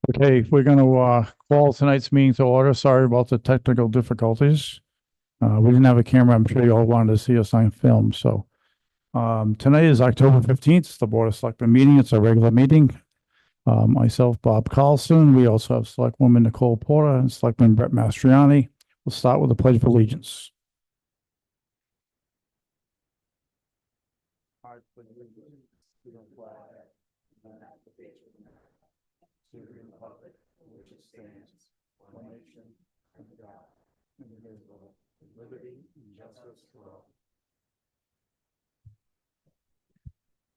Okay, we're going to call tonight's meeting to order. Sorry about the technical difficulties. We didn't have a camera. I'm sure you all wanted to see us on film. So tonight is October 15th. It's the Board of Selectmen meeting. It's a regular meeting. Myself, Bob Carlson. We also have Selectwoman Nicole Porter and Selectman Brett Mastriani. We'll start with the Pledge of Allegiance.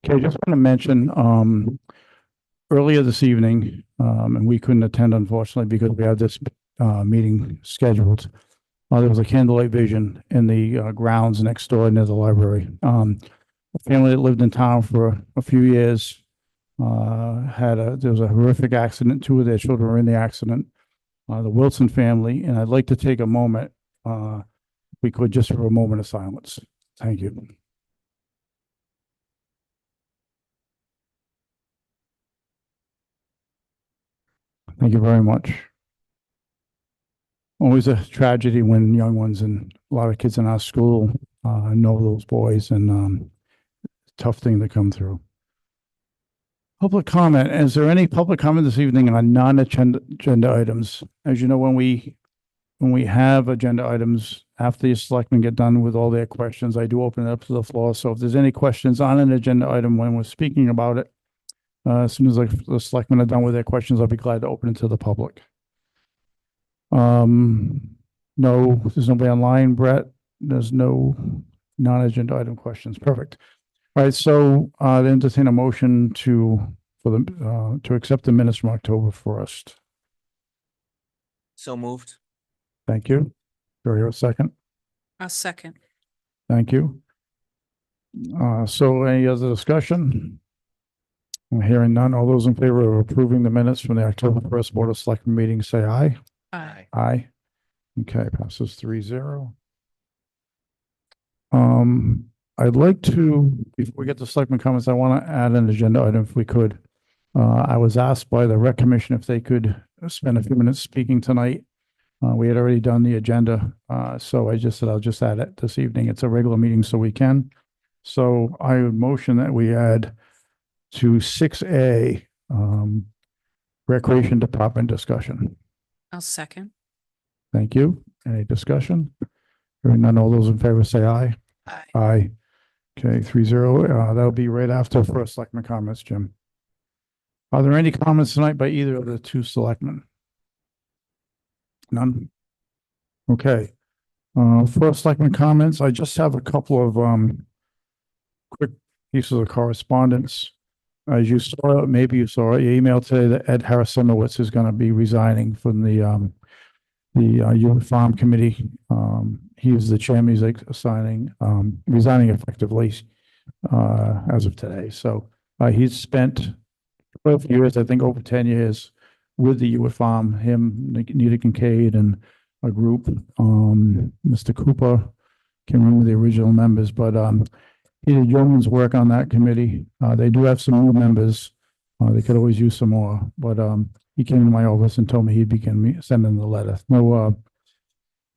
Okay, just want to mention earlier this evening, and we couldn't attend unfortunately because we had this meeting scheduled. There was a candlelight vision in the grounds next door near the library. A family that lived in town for a few years there was a horrific accident. Two of their children were in the accident. The Wilson family, and I'd like to take a moment, if we could, just for a moment of silence. Thank you. Thank you very much. Always a tragedy when young ones and a lot of kids in our school know those boys, and tough thing to come through. Public comment. Is there any public comment this evening on non-agenda items? As you know, when we have agenda items, after the selectmen get done with all their questions, I do open it up to the floor. So if there's any questions on an agenda item when we're speaking about it, as soon as the selectmen are done with their questions, I'll be glad to open it to the public. No, there's nobody online, Brett. There's no non-agenda item questions. Perfect. All right, so entertain a motion to accept the minutes from October 1st. So moved. Thank you. Do I hear a second? A second. Thank you. So any other discussion? I'm hearing none. All those in favor of approving the minutes from the October 1st Board of Selectmen meeting, say aye. Aye. Aye. Okay, passes 3-0. I'd like to, before we get to selectmen comments, I want to add an agenda item if we could. I was asked by the Rec Commission if they could spend a few minutes speaking tonight. We had already done the agenda, so I just said I'll just add it this evening. It's a regular meeting, so we can. So I would motion that we add to 6A, Recreation Department discussion. I'll second. Thank you. Any discussion? Hearing none, all those in favor say aye. Aye. Aye. Okay, 3-0. That'll be right after first selectman comments, Jim. Are there any comments tonight by either of the two selectmen? None? Okay. First selectman comments. I just have a couple of quick pieces of correspondence. As you saw, maybe you saw your email today that Ed Harrisonowitz is going to be resigning from the Youth Farm Committee. He is the chairman. He's resigning effectively as of today. So he's spent 12 years, I think over 10 years, with the Youth Farm. Him, Nita Kincaid, and a group. Mr. Cooper, can't remember the original members, but he did yeoman's work on that committee. They do have some new members. They could always use some more, but he came to my office and told me he'd begin sending the letter. No,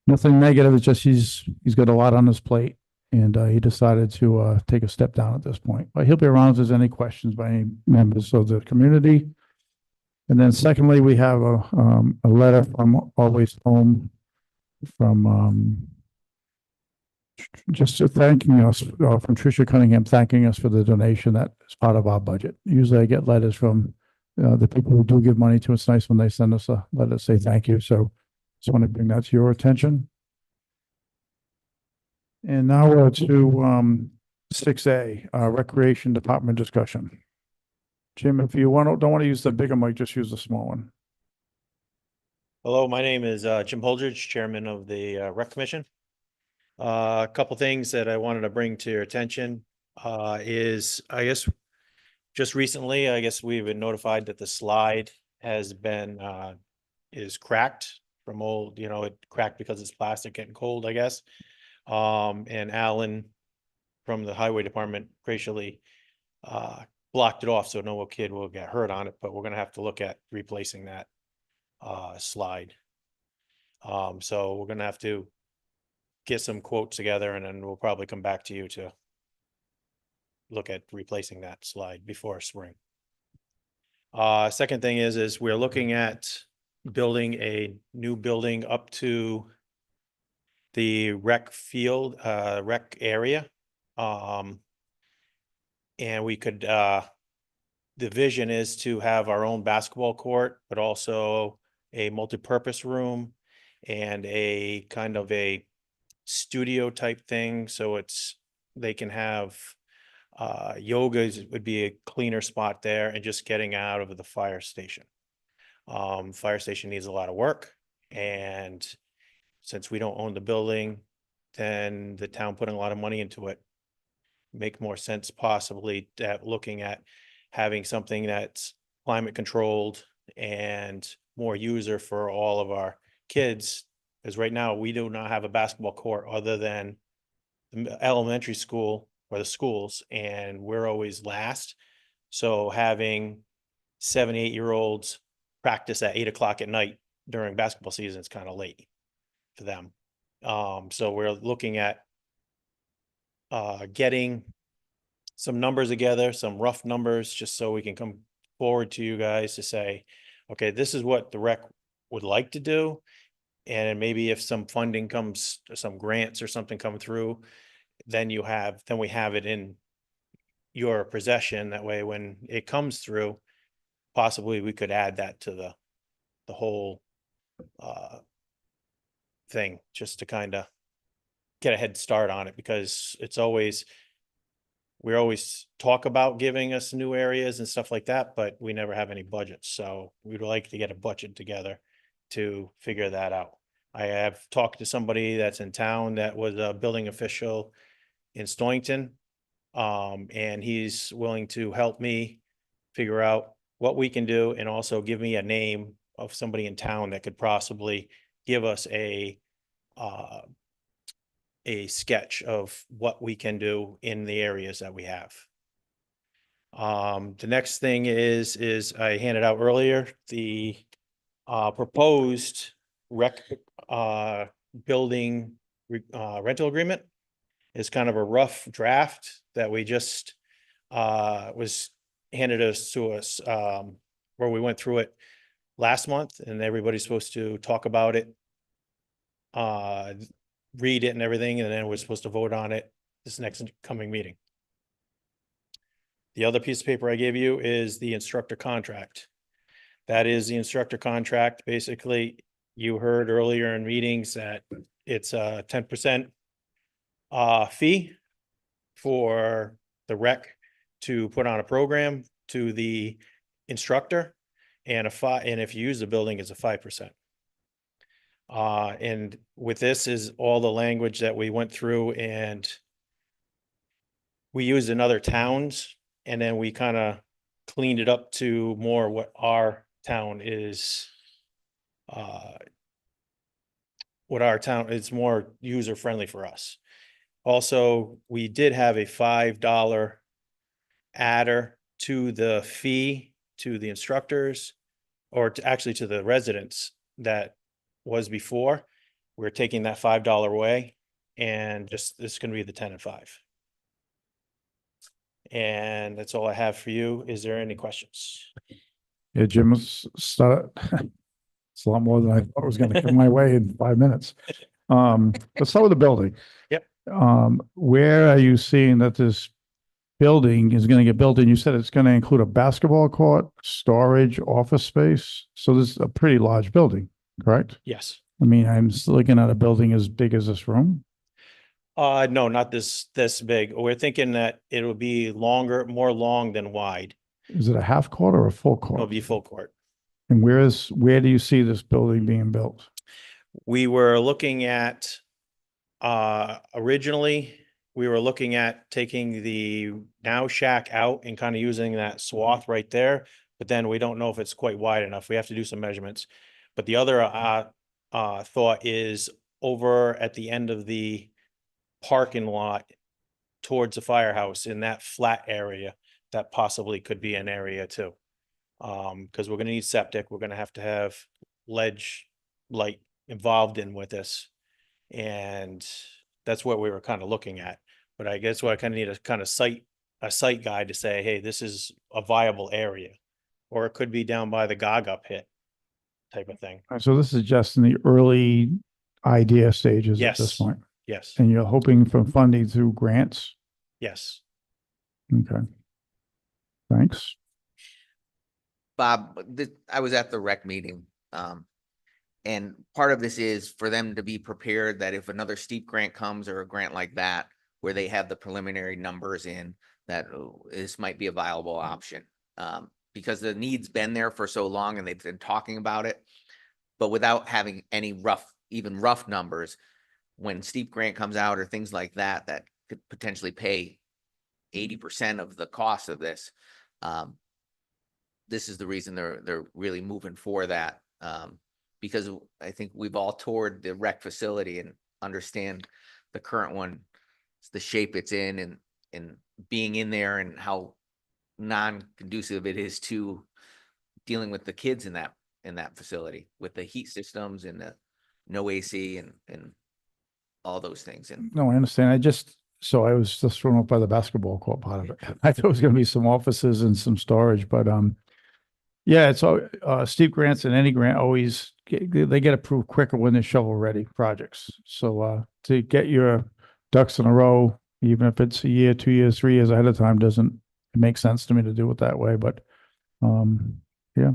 nothing negative. It's just he's got a lot on his plate, and he decided to take a step down at this point. But he'll be around if there's any questions by any members of the community. And then secondly, we have a letter from Always Home from just thanking us from Tricia Cunningham, thanking us for the donation that is part of our budget. Usually I get letters from the people who do give money to us. It's nice when they send us a letter to say thank you. So just want to bring that to your attention. And now we're to 6A, Recreation Department discussion. Jim, if you don't want to use the bigger mic, just use the small one. Hello, my name is Jim Holdridge, Chairman of the Rec Commission. A couple things that I wanted to bring to your attention is, I guess, just recently, I guess we've been notified that the slide has been is cracked from old, it cracked because it's plastic getting cold, I guess. And Alan from the Highway Department graciously blocked it off so no kid will get hurt on it, but we're gonna have to look at replacing that slide. So we're gonna have to get some quotes together and then we'll probably come back to you to look at replacing that slide before spring. Second thing is we're looking at building a new building up to the rec field, rec area. And we could, the vision is to have our own basketball court, but also a multipurpose room and a kind of a studio type thing. So they can have, yoga would be a cleaner spot there and just getting out of the fire station. Fire station needs a lot of work, and since we don't own the building, then the town putting a lot of money into it. Make more sense possibly that looking at having something that's climate controlled and more user for all of our kids. Because right now we do not have a basketball court other than the elementary school or the schools, and we're always last. So having 7, 8-year-olds practice at 8 o'clock at night during basketball season is kind of late for them. So we're looking at getting some numbers together, some rough numbers, just so we can come forward to you guys to say, okay, this is what the rec would like to do. And maybe if some funding comes, some grants or something come through, then we have it in your possession. That way, when it comes through, possibly we could add that to the whole thing, just to kind of get a head start on it, because we always talk about giving us new areas and stuff like that, but we never have any budgets. So we'd like to get a budget together to figure that out. I have talked to somebody that's in town that was a building official in Stonington. And he's willing to help me figure out what we can do and also give me a name of somebody in town that could possibly give us a sketch of what we can do in the areas that we have. The next thing is I handed out earlier, the proposed rec building rental agreement is kind of a rough draft that we just was handed to us, where we went through it last month, and everybody's supposed to talk about it, read it and everything, and then we're supposed to vote on it this next coming meeting. The other piece of paper I gave you is the instructor contract. That is the instructor contract. Basically, you heard earlier in meetings that it's a 10% fee for the rec to put on a program to the instructor, and and if you use the building, it's a 5%. And with this is all the language that we went through and we used in other towns, and then we kind of cleaned it up to more what our town is, it's more user friendly for us. Also, we did have a $5 adder to the fee to the instructors, or actually to the residents that was before. We're taking that $5 away, and just this is going to be the 10 and 5. And that's all I have for you. Is there any questions? Yeah, Jim, let's start. It's a lot more than I thought was going to come my way in 5 minutes. Let's start with the building. Yep. Where are you seeing that this building is going to get built? And you said it's going to include a basketball court, storage, office space. So this is a pretty large building, correct? Yes. I mean, I'm still looking at a building as big as this room. No, not this big. We're thinking that it'll be longer, more long than wide. Is it a half court or a full It'll court? be full court. And where do you see this building being built? We were looking at, originally, we were looking at taking the now shack out and kind of using that swath right there. But then we don't know if it's quite wide enough. We have to do some measurements. But the other thought is over at the end of the parking lot towards the firehouse, in that flat area, that possibly could be an area too. Because we're gonna need septic, we're gonna have to have ledge light involved in with this. And that's what we were kind of looking at. But I guess what I kind of need a kind of a site guide to say, hey, this is a viable area. Or it could be down by the Gaga pit type of thing. So this is just in the early idea stages at this Yes. point, Yes, and you're hoping for funding through grants? yes. Okay. Thanks. Bob, I was at the rec meeting. And part of this is for them to be prepared that if another steep grant comes or a grant like that, where they have the preliminary numbers in, that this might be a viable option. Because the need's been there for so long and they've been talking about it. But without having any even rough numbers, when steep grant comes out or things like that, that could potentially pay 80% of the cost of this. This is the reason they're really moving for that. Because I think we've all toured the rec facility and understand the current one, the shape it's in, and being in there and how non-conducive it is to dealing with the kids in that facility with the heat systems and the no AC and all those things. And No, I understand. I was just thrown off by the basketball court part of it. I thought it was gonna be some offices and some storage, but, yeah, it's all, steep grants and any grant always, they get approved quicker when they're shovel-ready projects. So, to get your ducks in a row, even if it's a year, 2 years, 3 years ahead of time, doesn't make sense to me to do it that way, but, yeah.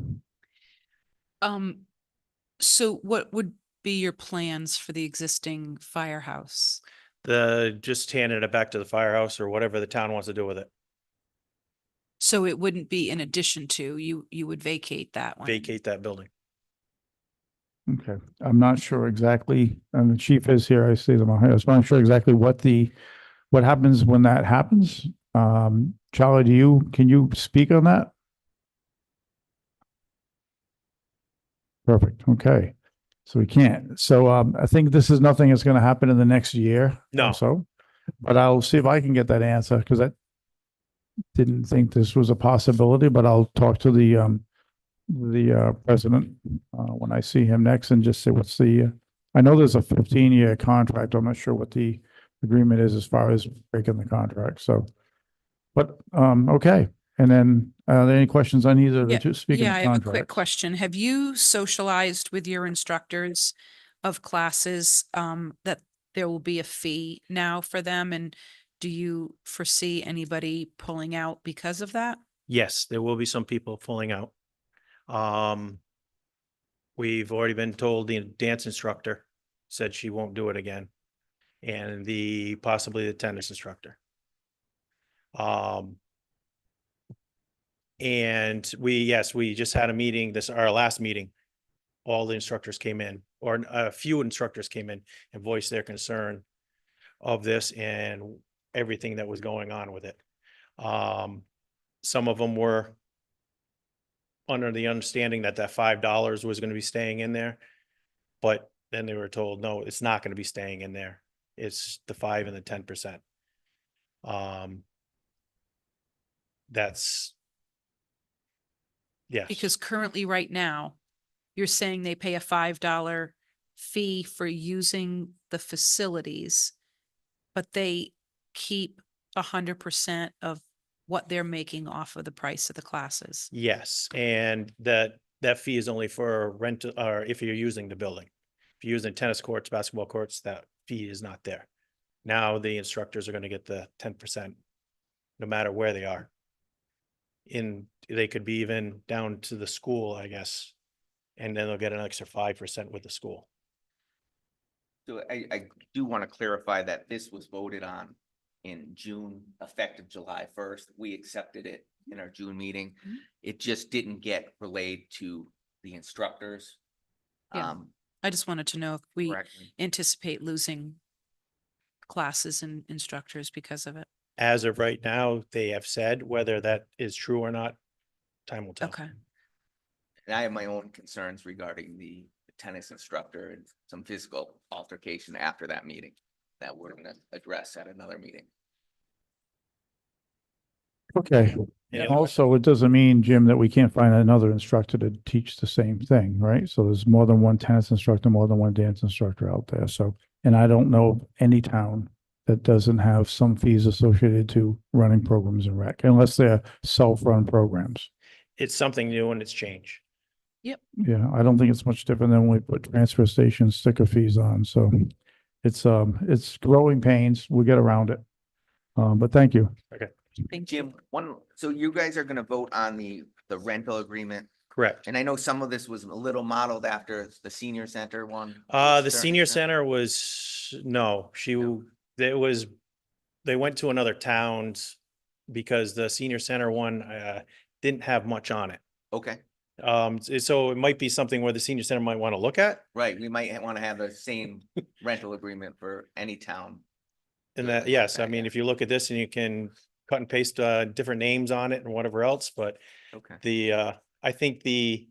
So what would be your plans for the existing firehouse? Just handing it back to the firehouse or whatever the town wants to do with it. So it wouldn't be in addition to, you would vacate that one? Vacate that building. Okay, I'm not sure exactly, and the chief is here, I see them on here, so I'm not sure exactly what happens when that happens. Charlie, can you speak on that? Perfect, okay. So we can't, so, I think this is nothing that's gonna happen in the next year No. or so. But I'll see if I can get that answer, because I didn't think this was a possibility, but I'll talk to the president when I see him next and just say what's I know there's a 15-year contract. I'm not sure what the agreement is as far as breaking the contract. So, but okay. And then are there any questions on either of the Yeah, two? Speaking Yeah, of I have a quick contracts. question. Have you socialized with your instructors of classes, that there will be a fee now for them? And do you foresee anybody pulling out because of that? Yes, there will be some people pulling out. We've already been told the dance instructor said she won't do it again. And possibly the tennis instructor. And we just had a meeting, our last meeting. All the instructors came in, or a few instructors came in and voiced their concern of this and everything that was going on with it. Some of them were under the understanding that $5 was going to be staying in there. But then they were told, no, it's not going to be staying in there. It's the 5 and the 10%. That's, yes. Because currently, right now, you're saying they pay a $5 fee for using the facilities, but they keep 100% of what they're making off of the price of the classes. Yes, and that fee is only for rent, or if you're using the building. If you're using tennis courts, basketball courts, that fee is not there. Now the instructors are gonna get the 10%, no matter where they are. They could be even down to the school, I guess, and then they'll get an extra 5% with the school. so I do want to clarify that this was voted on in June, effective July 1st. We accepted it in our June meeting. Mhm. It just didn't get relayed to the instructors. Yeah. I just wanted to know if we Correctly. anticipate losing classes and instructors because of it. As of right now, they have said whether that is true or not, time will tell. Okay. And I have my own concerns regarding the tennis instructor and some physical altercation after that meeting that we're going to address at another meeting. Okay. Any And other also, it doesn't mean, Jim, that we can't find another instructor to teach the same thing, right? So there's more than one tennis instructor, more than one dance instructor out there. So, and I don't know of any town that doesn't have some fees associated to running programs in rec, unless they're self-run programs. It's something new and it's change. Yeah, I don't think it's much different than when we put transfer station sticker fees on. So it's growing pains. We'll get around it. But thank you. Thank you. Jim, so you guys are gonna vote on the rental agreement, Correct. and I know some of this was a little modeled after the senior center one. to a The certain senior extent. center was, no, No. they went to another towns because the senior center one, didn't have much on it. Okay, So it might be something where the senior center might want to look at. right, we might want to have the same rental agreement for any town. And Yeah, that, like yes, I that, mean, yeah. if you look at this and you can cut and paste, different names on it and whatever else, but Okay, I think the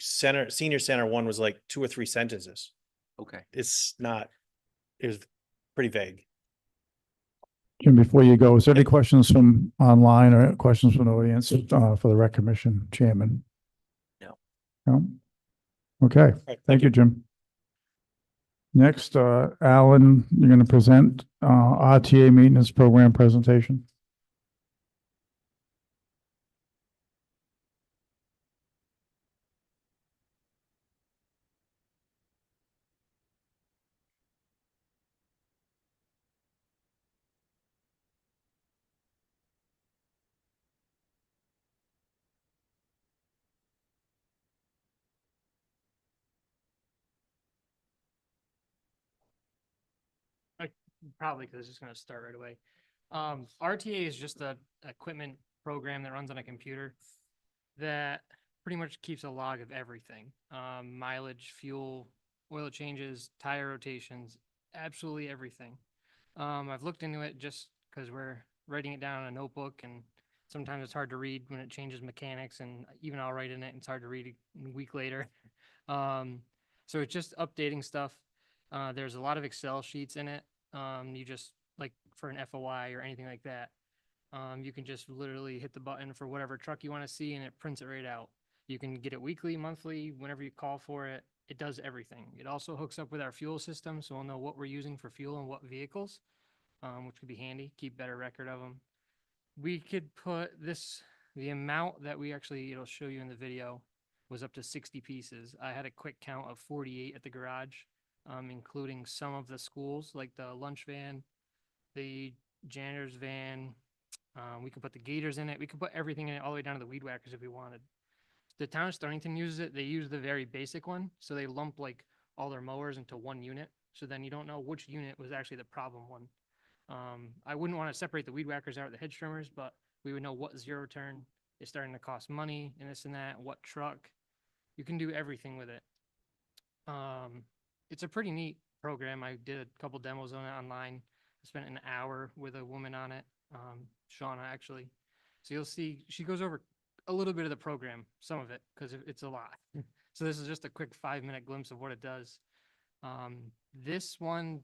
senior center one was like 2 or 3 sentences. okay. It's not, it was pretty vague. Jim, before you go, is there any questions from online or questions from the audience, for the rec commission chairman? No. No? Okay, Right, thank you, Jim. Next, Alan, you're going to present, RTA maintenance program presentation. Probably because it's just going to start right away. RTA is just a equipment program that runs on a computer that pretty much keeps a log of everything. Mileage, fuel, oil changes, tire rotations, absolutely everything. I've looked into it just because we're writing it down on a notebook, and sometimes it's hard to read when it changes mechanics, and even I'll write in it and it's hard to read a week later. So it's just updating stuff. There's a lot of Excel sheets in it. You just, like for an FOI or anything like that, you can just literally hit the button for whatever truck you want to see and it prints it right out. You can get it weekly, monthly, whenever you call for it. It does everything. It also hooks up with our fuel system, so we'll know what we're using for fuel and what vehicles, which could be handy, keep better record of them. We could put the amount that it'll show you in the video was up to 60 pieces. I had a quick count of 48 at the garage, including some of the schools, like the lunch van, the janitor's van. We could put the gators in it. We could put everything in it all the way down to the weed whackers if we wanted. The town of Stonington uses it. They use the very basic one. So they lump like all their mowers into one unit. So then you don't know which unit was actually the problem one. I wouldn't want to separate the weed whackers out of the hedge trimmers, but we would know what zero turn is starting to cost money and this and that, what truck. You can do everything with it. It's a pretty neat program. I did a couple demos on it online. I spent an hour with a woman on it, Shauna actually. So you'll see she goes over a little bit of the program, some of it, because it's a lot. So this is just a quick 5-minute glimpse of what it does. This one,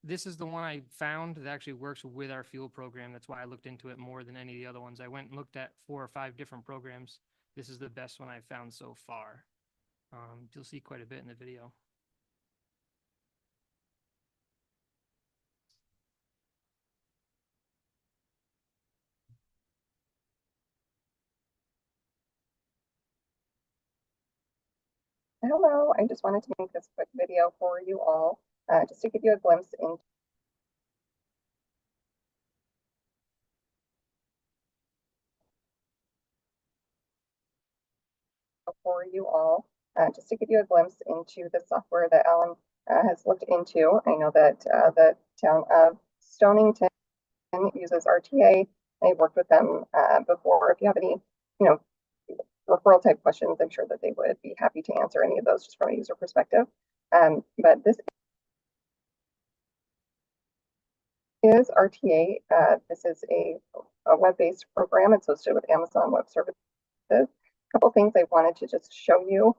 this is the one I found that actually works with our fuel program. That's why I looked into it more than any of the other ones. I went and looked at 4 or 5 different programs. This is the best one I've found so far. You'll see quite a bit in the video. Hello, I just wanted to make this quick video for you all, just to give you a glimpse into the software that Alan has looked into. I know that the town of Stonington uses RTA. I worked with them before. If you have any, referral type questions, I'm sure that they would be happy to answer any of those just from a user perspective. But this is RTA. This is a web-based program. It's hosted with Amazon Web Services. A couple things I wanted to just show you.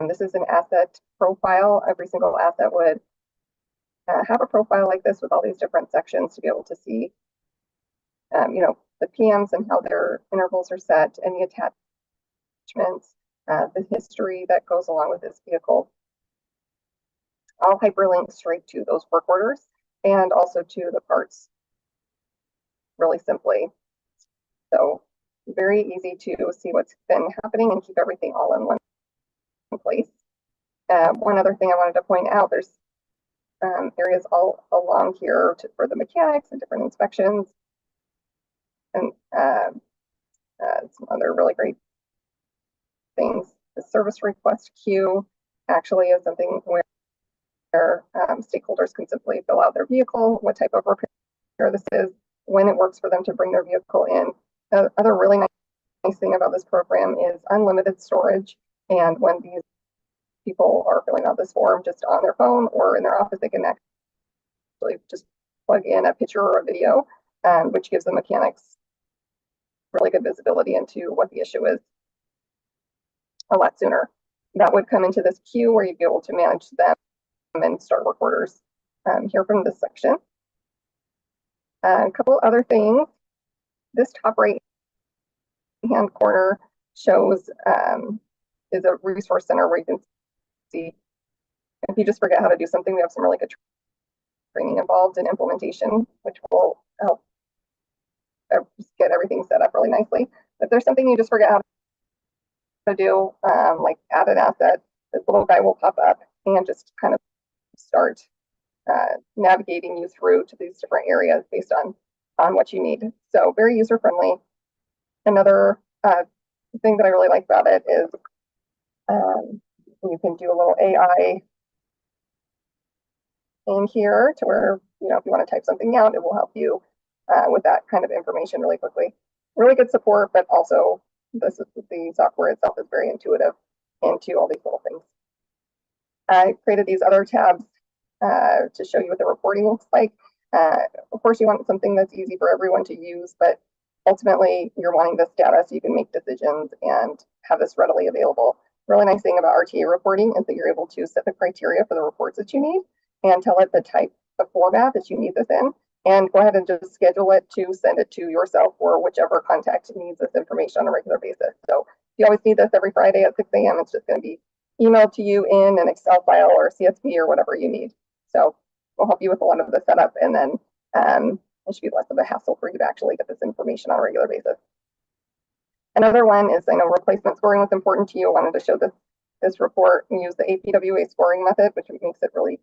This is an asset profile. Every single asset would have a profile like this with all these different sections to be able to see the PMs and how their intervals are set, and the attachments, the history that goes along with this vehicle. I'll hyperlink straight to those work orders and also to the parts really simply. So very easy to see what's been happening and keep everything all in one place. One other thing I wanted to point out, there's areas all along here for the mechanics and different inspections, and some other really great things. The service request queue actually is something where stakeholders can simply fill out their vehicle, what type of repair this is, when it works for them to bring their vehicle in. The other really nice thing about this program is unlimited storage, and when these people are filling out this form just on their phone or in their office, they can actually just plug in a picture or a video, which gives the mechanics really good visibility into what the issue is a lot sooner. That would come into this queue where you'd be able to manage them and start work orders here from this section. A couple other things. This top right hand corner shows is a resource center where you can see if you just forget how to do something, we have some really good training involved in implementation, which will help get everything set up really nicely. If there's something you just forget how to do, like add an asset, this little guy will pop up and just kind of start navigating you through to these different areas based on what you need. So very user friendly. Another thing that I really like about it is you can do a little AI in here to where, if you want to type something out, it will help you with that kind of information really quickly. Really good support, but also the software itself is very intuitive into all these little things. I created these other tabs to show you what the reporting looks like. Of course, you want something that's easy for everyone to use, but ultimately you're wanting this data so you can make decisions and have this readily available. Really nice thing about RTA reporting is that you're able to set the criteria for the reports that you need and tell it the type of format that you need this in, and go ahead and just schedule it to send it to yourself or whichever contact needs this information on a regular basis. So if you always need this every Friday at 6 a.m., it's just going to be emailed to you in an Excel file or CSV or whatever you need. So we'll help you with a lot of the setup, and then it should be less of a hassle for you to actually get this information on a regular basis. Another one is, I know replacement scoring was important to you. I wanted to show this report and use the APWA scoring method, which makes it really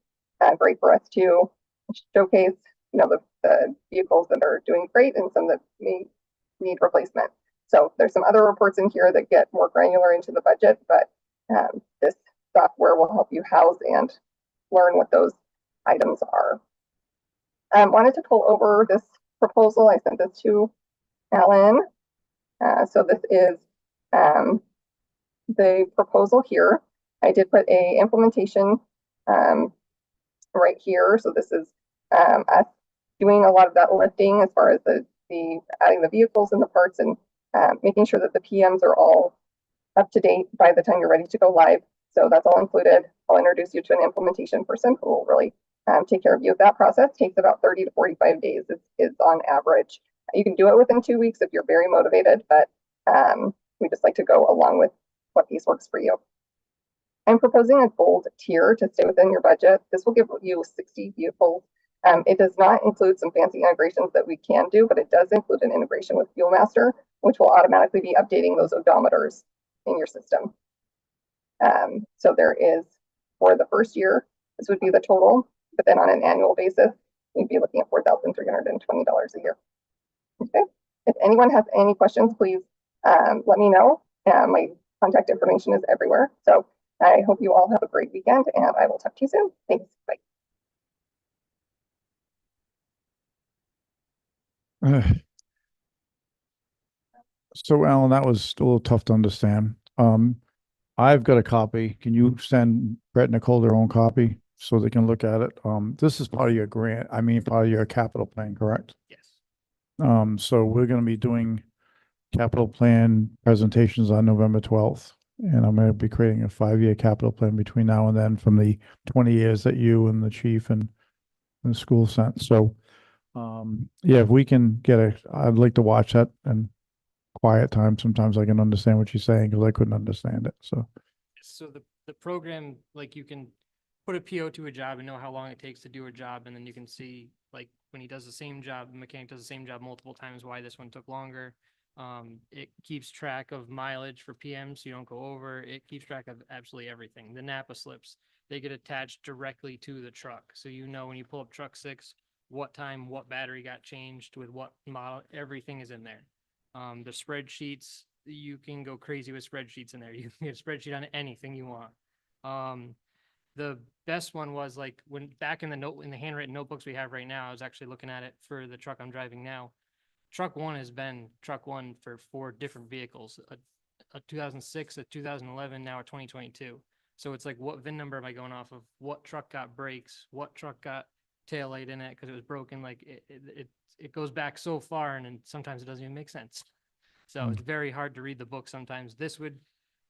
great for us to showcase, the vehicles that are doing great and some that may need replacement. So there's some other reports in here that get more granular into the budget, but this software will help you house and learn what those items are. Wanted to pull over this proposal. I sent this to Alan. So this is the proposal here. I did put a implementation right here. So this is us doing a lot of that lifting as far as the adding the vehicles and the parts, and making sure that the PMs are all up to date by the time you're ready to go live. So that's all included. I'll introduce you to an implementation person who will really take care of you. That process takes about 30 to 45 days is on average. You can do it within 2 weeks if you're very motivated, but we just like to go along with what piece works for you. I'm proposing a gold tier to stay within your budget. This will give you 60 vehicles. It does not include some fancy integrations that we can do, but it does include an integration with Fuelmaster, which will automatically be updating those odometers in your system. So there is, for the first year, this would be the total, but then on an annual basis, we'd be looking at $4,320 a year. Okay. If anyone has any questions, please let me know. My contact information is everywhere. So I hope you all have a great weekend, and I will talk to you soon. Thanks. Bye. So Alan, that was a little tough to understand. I've got a copy. Can you send Brett and Nicole their own copy so they can look at it? This is part of your grant, part of your capital plan, correct? Yes. So we're gonna be doing capital plan presentations on November 12th. And I'm gonna be creating a 5-year capital plan between now and then from the 20 years that you and the chief and the school sent. So Yeah, if we can get I'd like to watch that and quiet time. Sometimes I can understand what she's saying because I couldn't understand it. So, So the program, like you can put a PO to a job and know how long it takes to do a job, and then you can see like when he does the same job, the mechanic does the same job multiple times, why this one took longer. It keeps track of mileage for PM, so you don't go over. It keeps track of absolutely everything. The Napa slips, they get attached directly to the truck, so you know when you pull up truck 6, what time, what battery got changed with what model, everything is in there. The spreadsheets, you can go crazy with spreadsheets in there. You can get a spreadsheet on anything you want. The best one was like when back in the handwritten notebooks we have right now, I was actually looking at it for the truck I'm driving now. Truck 1 has been truck 1 for 4 different vehicles, a 2006, a 2011, now a 2022. So it's like, what VIN number am I going off of? What truck got brakes? What truck got tail light in it because it was broken? Like it goes back so far, and then sometimes it doesn't even make sense. So it's very hard to read the book sometimes.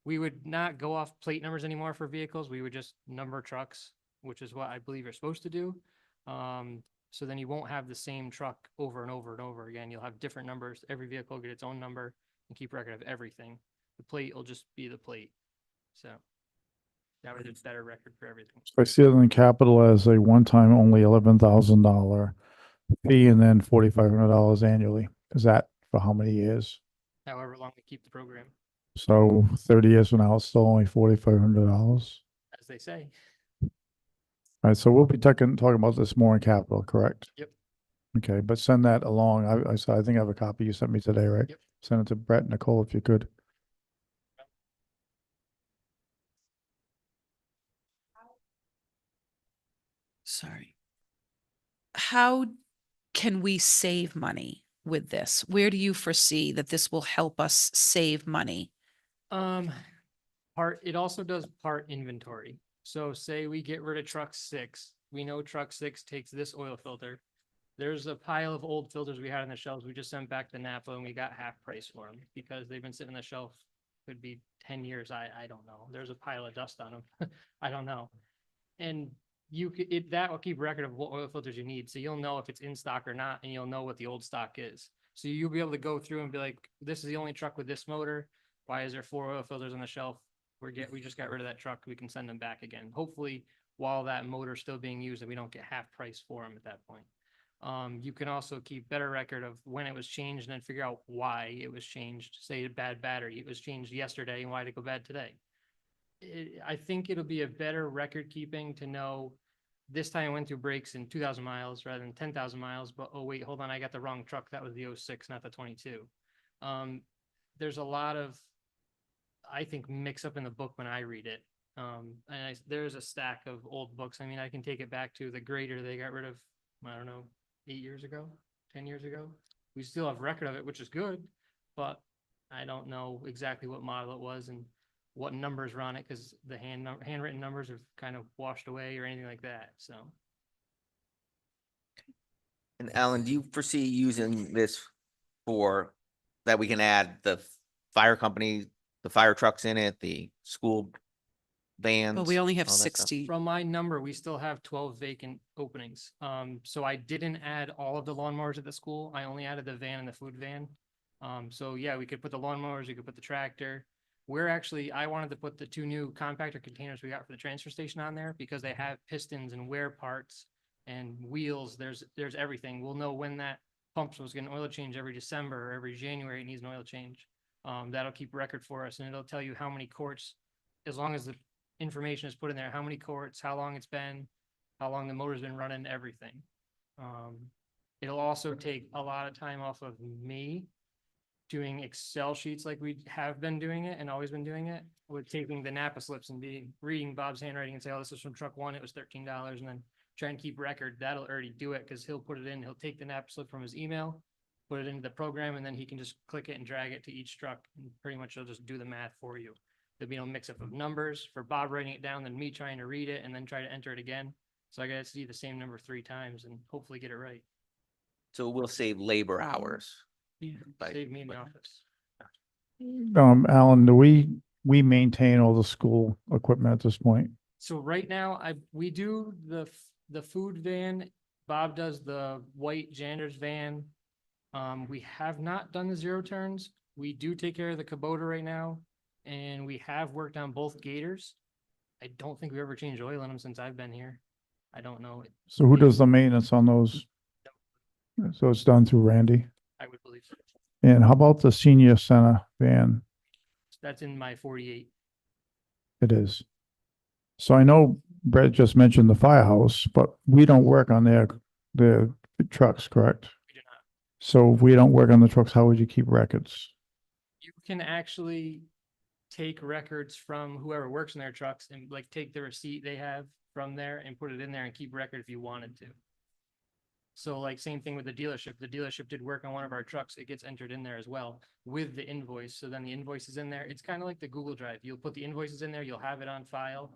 We would not go off plate numbers anymore for vehicles. We would just number trucks, which is what I believe you're supposed to do. So then you won't have the same truck over and over and over again. You'll have different numbers. Every vehicle will get its own number and keep record of everything. The plate will just be the plate. So that way there's better record for everything. I see it in capital as a one-time only $11,000 fee and then $4,500 annually. Is that for how many years? However long we keep the program, So 30 years from now, it's still only $4,500. as they say. All right, so we'll be talking about this more in capital, correct? Yep. Okay, but send that along. I think I have a copy you sent me today, right? Yep. Send it to Brett and Nicole if you could. Sorry. How can we save money with this? Where do you foresee that this will help us save money? It also does part inventory. So say we get rid of truck 6, we know truck 6 takes this oil filter. There's a pile of old filters we had on the shelves. We just sent back to Napa and we got half price for them because they've been sitting on the shelf. Could be 10 years. I don't know. There's a pile of dust on them. I don't know. And that will keep record of what oil filters you need. So you'll know if it's in stock or not, and you'll know what the old stock is. So you'll be able to go through and be like, this is the only truck with this motor. Why is there 4 oil filters on the shelf? We just got rid of that truck. We can send them back again. Hopefully, while that motor's still being used, and we don't get half price for them at that point. You can also keep better record of when it was changed and then figure out why it was changed. Say a bad battery, it was changed yesterday, and why did it go bad today? I think it'll be a better record keeping to know this time I went through brakes in 2,000 miles rather than 10,000 miles, but oh wait, hold on, I got the wrong truck. That was the 06, not the 22. There's a lot of, I think, mix up in the book when I read it. There's a stack of old books. I mean, I can take it back to the grader they got rid of, I don't know, 8 years ago, 10 years ago. We still have record of it, which is good, but I don't know exactly what model it was and what numbers were on it because the handwritten numbers are kind of washed away or anything like that. So. And Alan, do you foresee using this for, that we can add the fire company, the fire trucks in it, the school vans? Well, we only have all that stuff? 60. From my number, we still have 12 vacant openings. So I didn't add all of the lawnmowers at the school. I only added the van and the food van. So yeah, we could put the lawnmowers, we could put the tractor. I wanted to put the 2 new compactor containers we got for the transfer station on there because they have pistons and wear parts and wheels. There's everything. We'll know when that pump was getting an oil change every December or every January it needs an oil change. That'll keep record for us and it'll tell you how many quarts, as long as the information is put in there, how many quarts, how long it's been, how long the motor's been running, everything. It'll also take a lot of time off of me doing Excel sheets like we have been doing it and always been doing it, with taking the Napa slips and reading Bob's handwriting and say, oh, this is from truck 1, it was $13, and then try and keep record. That'll already do it because he'll put it in, he'll take the Napa slip from his email, put it into the program, and then he can just click it and drag it to each truck, and pretty much he'll just do the math for you. There'll be no mix up of numbers for Bob writing it down, then me trying to read it and then try to enter it again. So I got to see the same number 3 times and hopefully get it right. So we'll save labor hours. Yeah. by- Save me in the by- office. Alan, do we maintain all the school equipment at this point? So right now, we do the food van, Bob does the white janitor's van. We have not done the zero turns. We do take care of the Kubota right now, and we have worked on both gators. I don't think we've ever changed oil in them since I've been here. I don't know. So who does the maintenance on those? So it's done through Randy. I would believe so. And how about the senior center van? That's in my 48. It is. So I know Brett just mentioned the firehouse, but we don't work on their trucks, correct? We do not. So if we don't work on the trucks, how would you keep records? You can actually take records from whoever works in their trucks and like take the receipt they have from there and put it in there and keep record if you wanted to. So like same thing with the dealership. The dealership did work on one of our trucks. It gets entered in there as well with the invoice. So then the invoice is in there. It's kind of like the Google Drive. You'll put the invoices in there, you'll have it on file,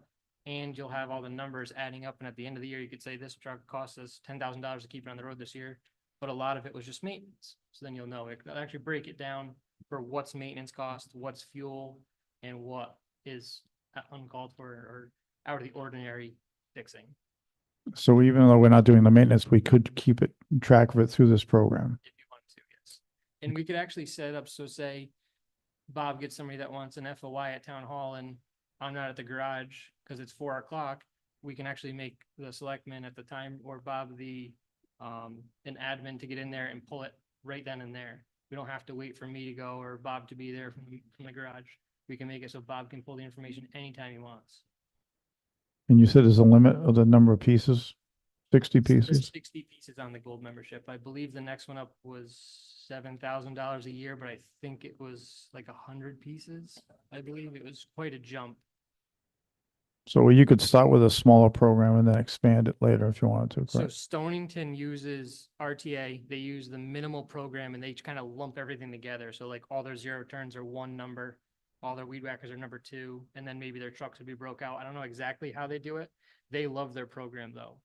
and you'll have all the numbers adding up. And at the end of the year, you could say this truck cost us $10,000 to keep it on the road this year, but a lot of it was just maintenance. So then you'll know it. It'll actually break it down for what's maintenance cost, what's fuel, and what is uncalled for or out of the ordinary fixing. So even though we're not doing the maintenance, we could keep track of it through this program. If you wanted to, yes. And we could actually set up, so say Bob gets somebody that wants an FOI at town hall and I'm not at the garage because it's 4 o'clock. We can actually make the selectman at the time or Bob an admin to get in there and pull it right then and there. We don't have to wait for me to go or Bob to be there from the garage. We can make it so Bob can pull the information anytime he wants. And you said there's a limit of the number of pieces, 60 There's pieces? 60 pieces on the gold membership. I believe the next one up was $7,000 a year, but I think it was like 100 pieces. I believe it was quite a jump. So you could start with a smaller program and then expand it later if you wanted to, So correct? Stonington uses RTA. They use the minimal program and they kind of lump everything together. So like all their zero turns are one number, all their weed whackers are number 2, and then maybe their trucks would be broke out. I don't know exactly how they do it. They love their program though.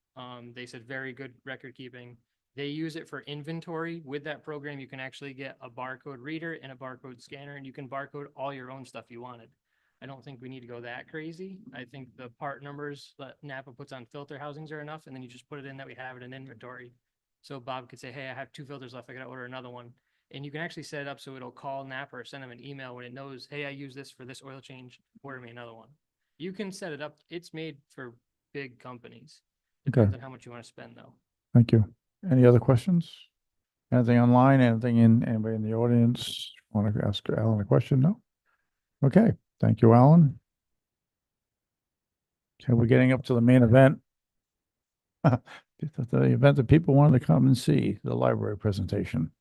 They said very good record keeping. They use it for inventory. With that program, you can actually get a barcode reader and a barcode scanner, and you can barcode all your own stuff you wanted. I don't think we need to go that crazy. I think the part numbers that Napa puts on filter housings are enough, and then you just put it in that we have it in inventory. So Bob could say, hey, I have 2 filters left. I gotta order another one. And you can actually set it up so it'll call Napa or send them an email when it knows, hey, I use this for this oil change. Order me another one. You can set it up. It's made for big companies. Depends on how much you want to spend though. Thank you. Any other questions? Anything online, anybody in the audience want to ask Alan a question? No? Okay, thank you, Alan. Okay, we're getting up to the main event. The event that people wanted to come and see, the library presentation.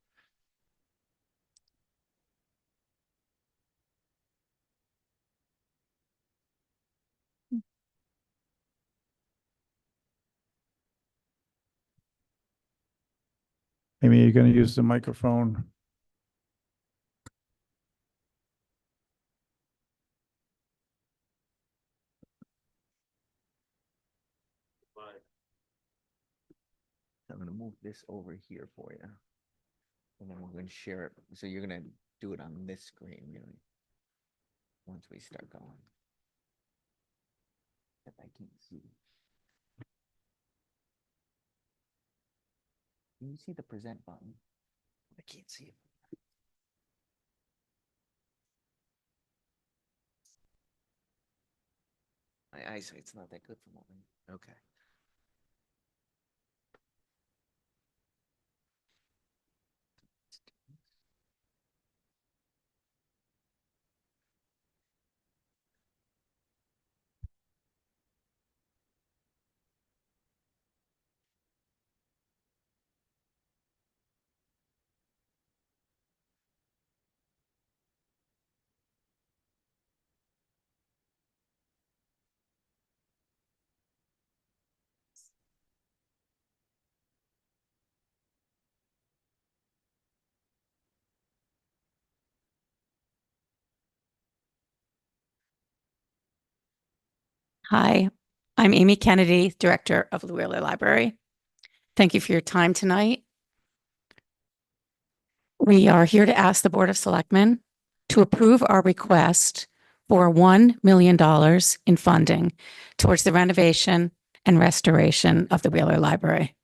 Amy, you're going to use the microphone. I'm gonna move this over here for you. And then we're gonna share it. So you're gonna do it on this screen, really. Once we start going. If I can't see. Can you see the present button? I can't see it. My eyesight's not that good for the moment. Okay. Hi, I'm Amy Kennedy, Director of the Wheeler Library. Thank you for your time tonight. We are here to ask the Board of Selectmen to approve our request for $1 million in funding towards the renovation and restoration of the Wheeler Library.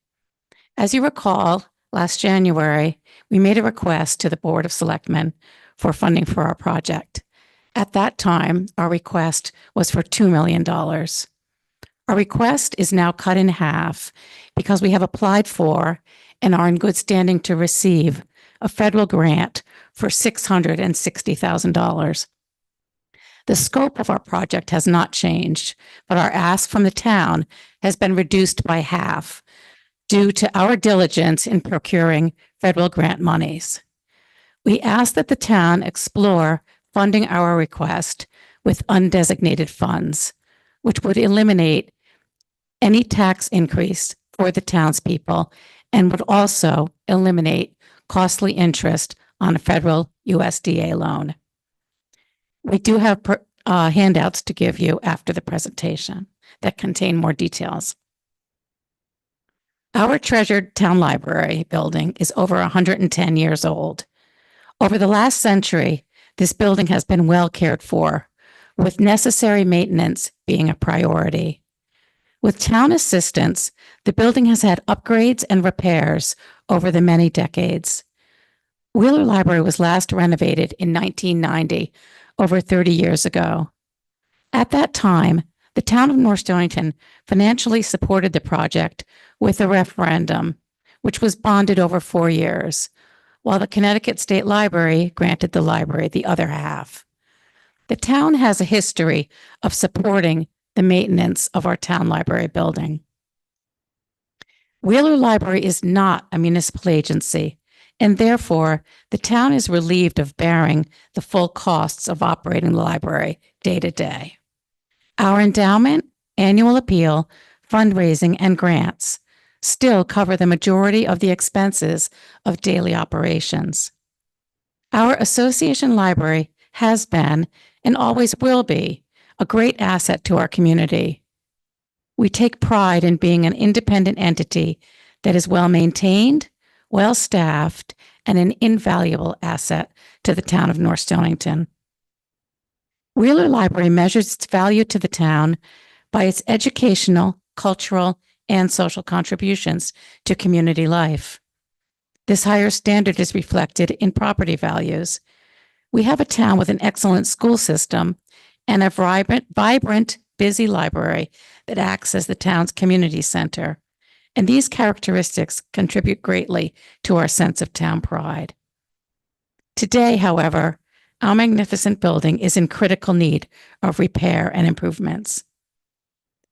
As you recall, last January, we made a request to the Board of Selectmen for funding for our project. At that time, our request was for $2 million. Our request is now cut in half because we have applied for and are in good standing to receive a federal grant for $660,000. The scope of our project has not changed, but our ask from the town has been reduced by half due to our diligence in procuring federal grant monies. We ask that the town explore funding our request with undesignated funds, which would eliminate any tax increase for the townspeople and would also eliminate costly interest on a federal USDA loan. We do have handouts to give you after the presentation that contain more details. Our treasured town library building is over 110 years old. Over the last century, this building has been well cared for, with necessary maintenance being a priority. With town assistance, the building has had upgrades and repairs over the many decades. Wheeler Library was last renovated in 1990, over 30 years ago. At that time, the town of North Stonington financially supported the project with a referendum, which was bonded over 4 years, while the Connecticut State Library granted the library the other half. The town has a history of supporting the maintenance of our town library building. Wheeler Library is not a municipal agency, and therefore the town is relieved of bearing the full costs of operating the library day to day. Our endowment, annual appeal, fundraising, and grants still cover the majority of the expenses of daily operations. Our association library has been and always will be a great asset to our community. We take pride in being an independent entity that is well maintained, well staffed, and an invaluable asset to the town of North Stonington. Wheeler Library measures its value to the town by its educational, cultural, and social contributions to community life. This higher standard is reflected in property values. We have a town with an excellent school system and a vibrant, busy library that acts as the town's community center. And these characteristics contribute greatly to our sense of town pride. Today, however, our magnificent building is in critical need of repair and improvements.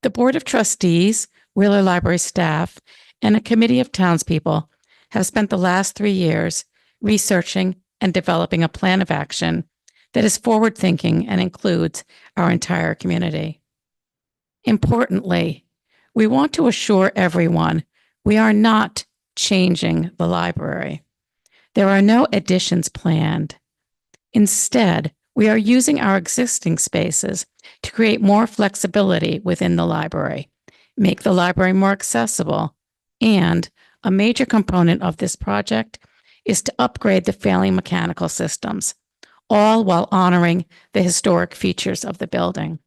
The Board of Trustees, Wheeler Library staff, and a committee of townspeople have spent the last 3 years researching and developing a plan of action that is forward-thinking and includes our entire community. Importantly, we want to assure everyone we are not changing the library. There are no additions planned. Instead, we are using our existing spaces to create more flexibility within the library, make the library more accessible, and a major component of this project is to upgrade the failing mechanical systems, all while honoring the historic features of the building.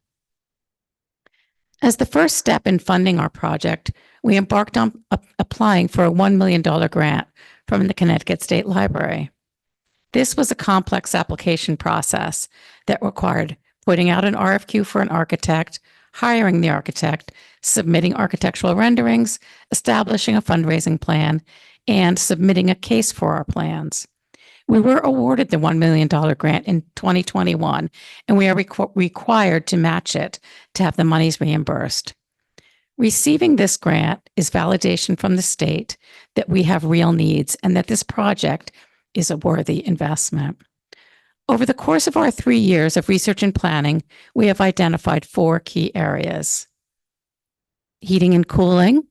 As the first step in funding our project, we embarked on applying for a $1 million grant from the Connecticut State Library. This was a complex application process that required putting out an RFQ for an architect, hiring the architect, submitting architectural renderings, establishing a fundraising plan, and submitting a case for our plans. We were awarded the $1 million grant in 2021, and we are required to match it to have the monies reimbursed. Receiving this grant is validation from the state that we have real needs and that this project is a worthy investment. Over the course of our 3 years of research and planning, we have identified 4 key areas: heating and cooling,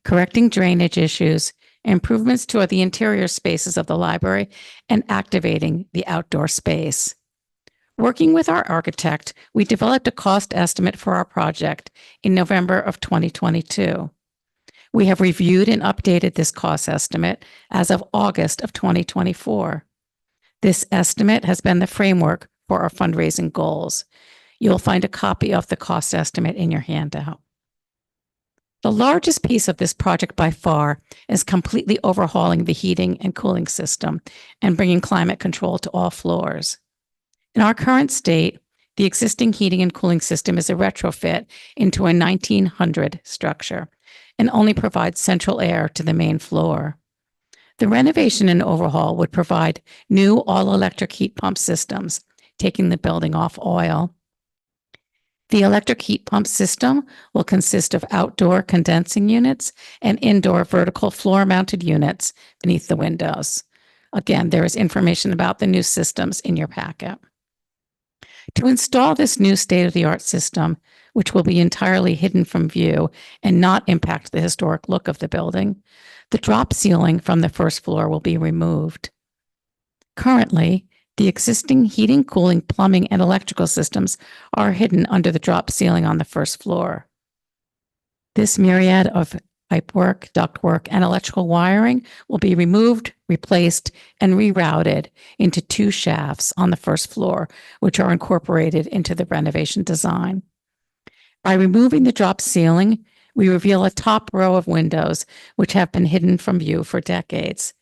correcting drainage issues, improvements to the interior spaces of the library, and activating the outdoor space. Working with our architect, we developed a cost estimate for our project in November of 2022. We have reviewed and updated this cost estimate as of August of 2024. This estimate has been the framework for our fundraising goals. You'll find a copy of the cost estimate in your handout. The largest piece of this project by far is completely overhauling the heating and cooling system and bringing climate control to all floors. In our current state, the existing heating and cooling system is a retrofit into a 1900 structure and only provides central air to the main floor. The renovation and overhaul would provide new all-electric heat pump systems, taking the building off oil. The electric heat pump system will consist of outdoor condensing units and indoor vertical floor-mounted units beneath the windows. Again, there is information about the new systems in your packet. To install this new state-of-the-art system, which will be entirely hidden from view and not impact the historic look of the building, the drop ceiling from the first floor will be removed. Currently, the existing heating, cooling, plumbing, and electrical systems are hidden under the drop ceiling on the first floor. This myriad of pipework, ductwork, and electrical wiring will be removed, replaced, and rerouted into two shafts on the first floor, which are incorporated into the renovation design. By removing the drop ceiling, we reveal a top row of windows which have been hidden from view for decades.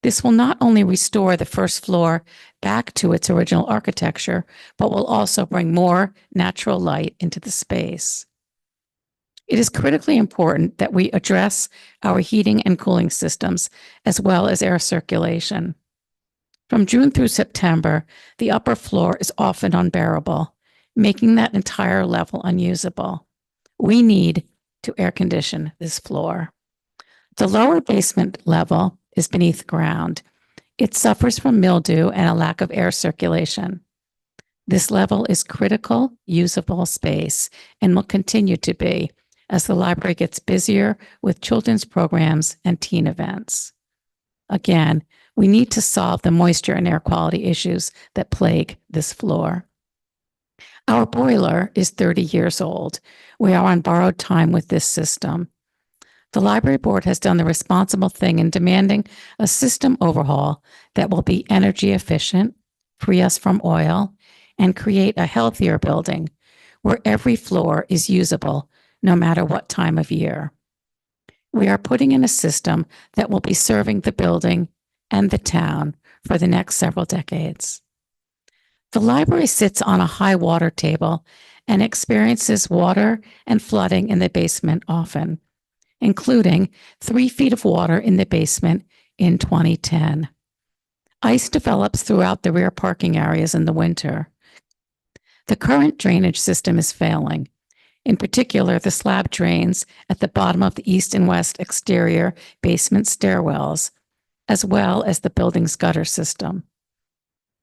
This will not only restore the first floor back to its original architecture, but will also bring more natural light into the space. It is critically important that we address our heating and cooling systems as well as air circulation. From June through September, the upper floor is often unbearable, making that entire level unusable. We need to air condition this floor. The lower basement level is beneath ground. It suffers from mildew and a lack of air circulation. This level is critical, usable space and will continue to be as the library gets busier with children's programs and teen events. Again, we need to solve the moisture and air quality issues that plague this floor. Our boiler is 30 years old. We are on borrowed time with this system. The library board has done the responsible thing in demanding a system overhaul that will be energy efficient, free us from oil, and create a healthier building where every floor is usable no matter what time of year. We are putting in a system that will be serving the building and the town for the next several decades. The library sits on a high water table and experiences water and flooding in the basement often, including 3 feet of water in the basement in 2010. Ice develops throughout the rear parking areas in the winter. The current drainage system is failing. In particular, the slab drains at the bottom of the east and west exterior basement stairwells, as well as the building's gutter system.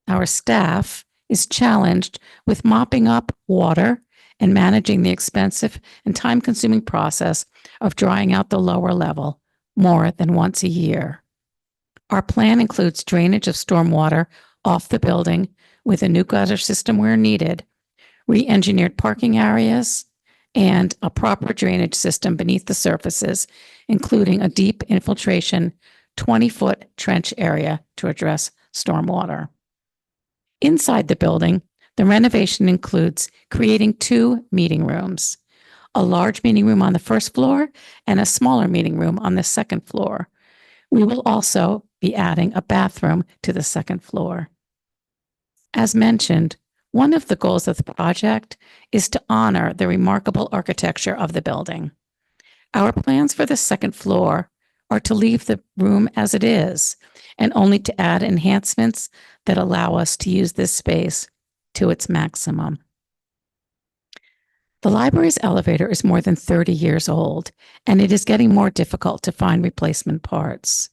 Our staff is challenged with mopping up water and managing the expensive and time-consuming process of drying out the lower level more than once a year. Our plan includes drainage of stormwater off the building with a new gutter system where needed, re-engineered parking areas, and a proper drainage system beneath the surfaces, including a deep infiltration 20-foot trench area to address stormwater. Inside the building, the renovation includes creating 2 meeting rooms, a large meeting room on the first floor and a smaller meeting room on the second floor. We will also be adding a bathroom to the second floor. As mentioned, one of the goals of the project is to honor the remarkable architecture of the building. Our plans for the second floor are to leave the room as it is and only to add enhancements that allow us to use this space to its maximum. The library's elevator is more than 30 years old, and it is getting more difficult to find replacement parts.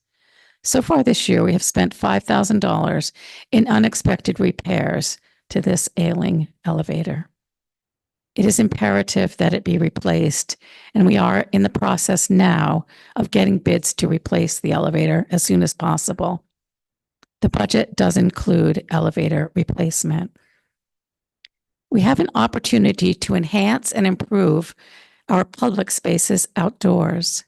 So far this year, we have spent $5,000 in unexpected repairs to this ailing elevator. It is imperative that it be replaced, and we are in the process now of getting bids to replace the elevator as soon as possible. The budget does include elevator replacement. We have an opportunity to enhance and improve our public spaces outdoors.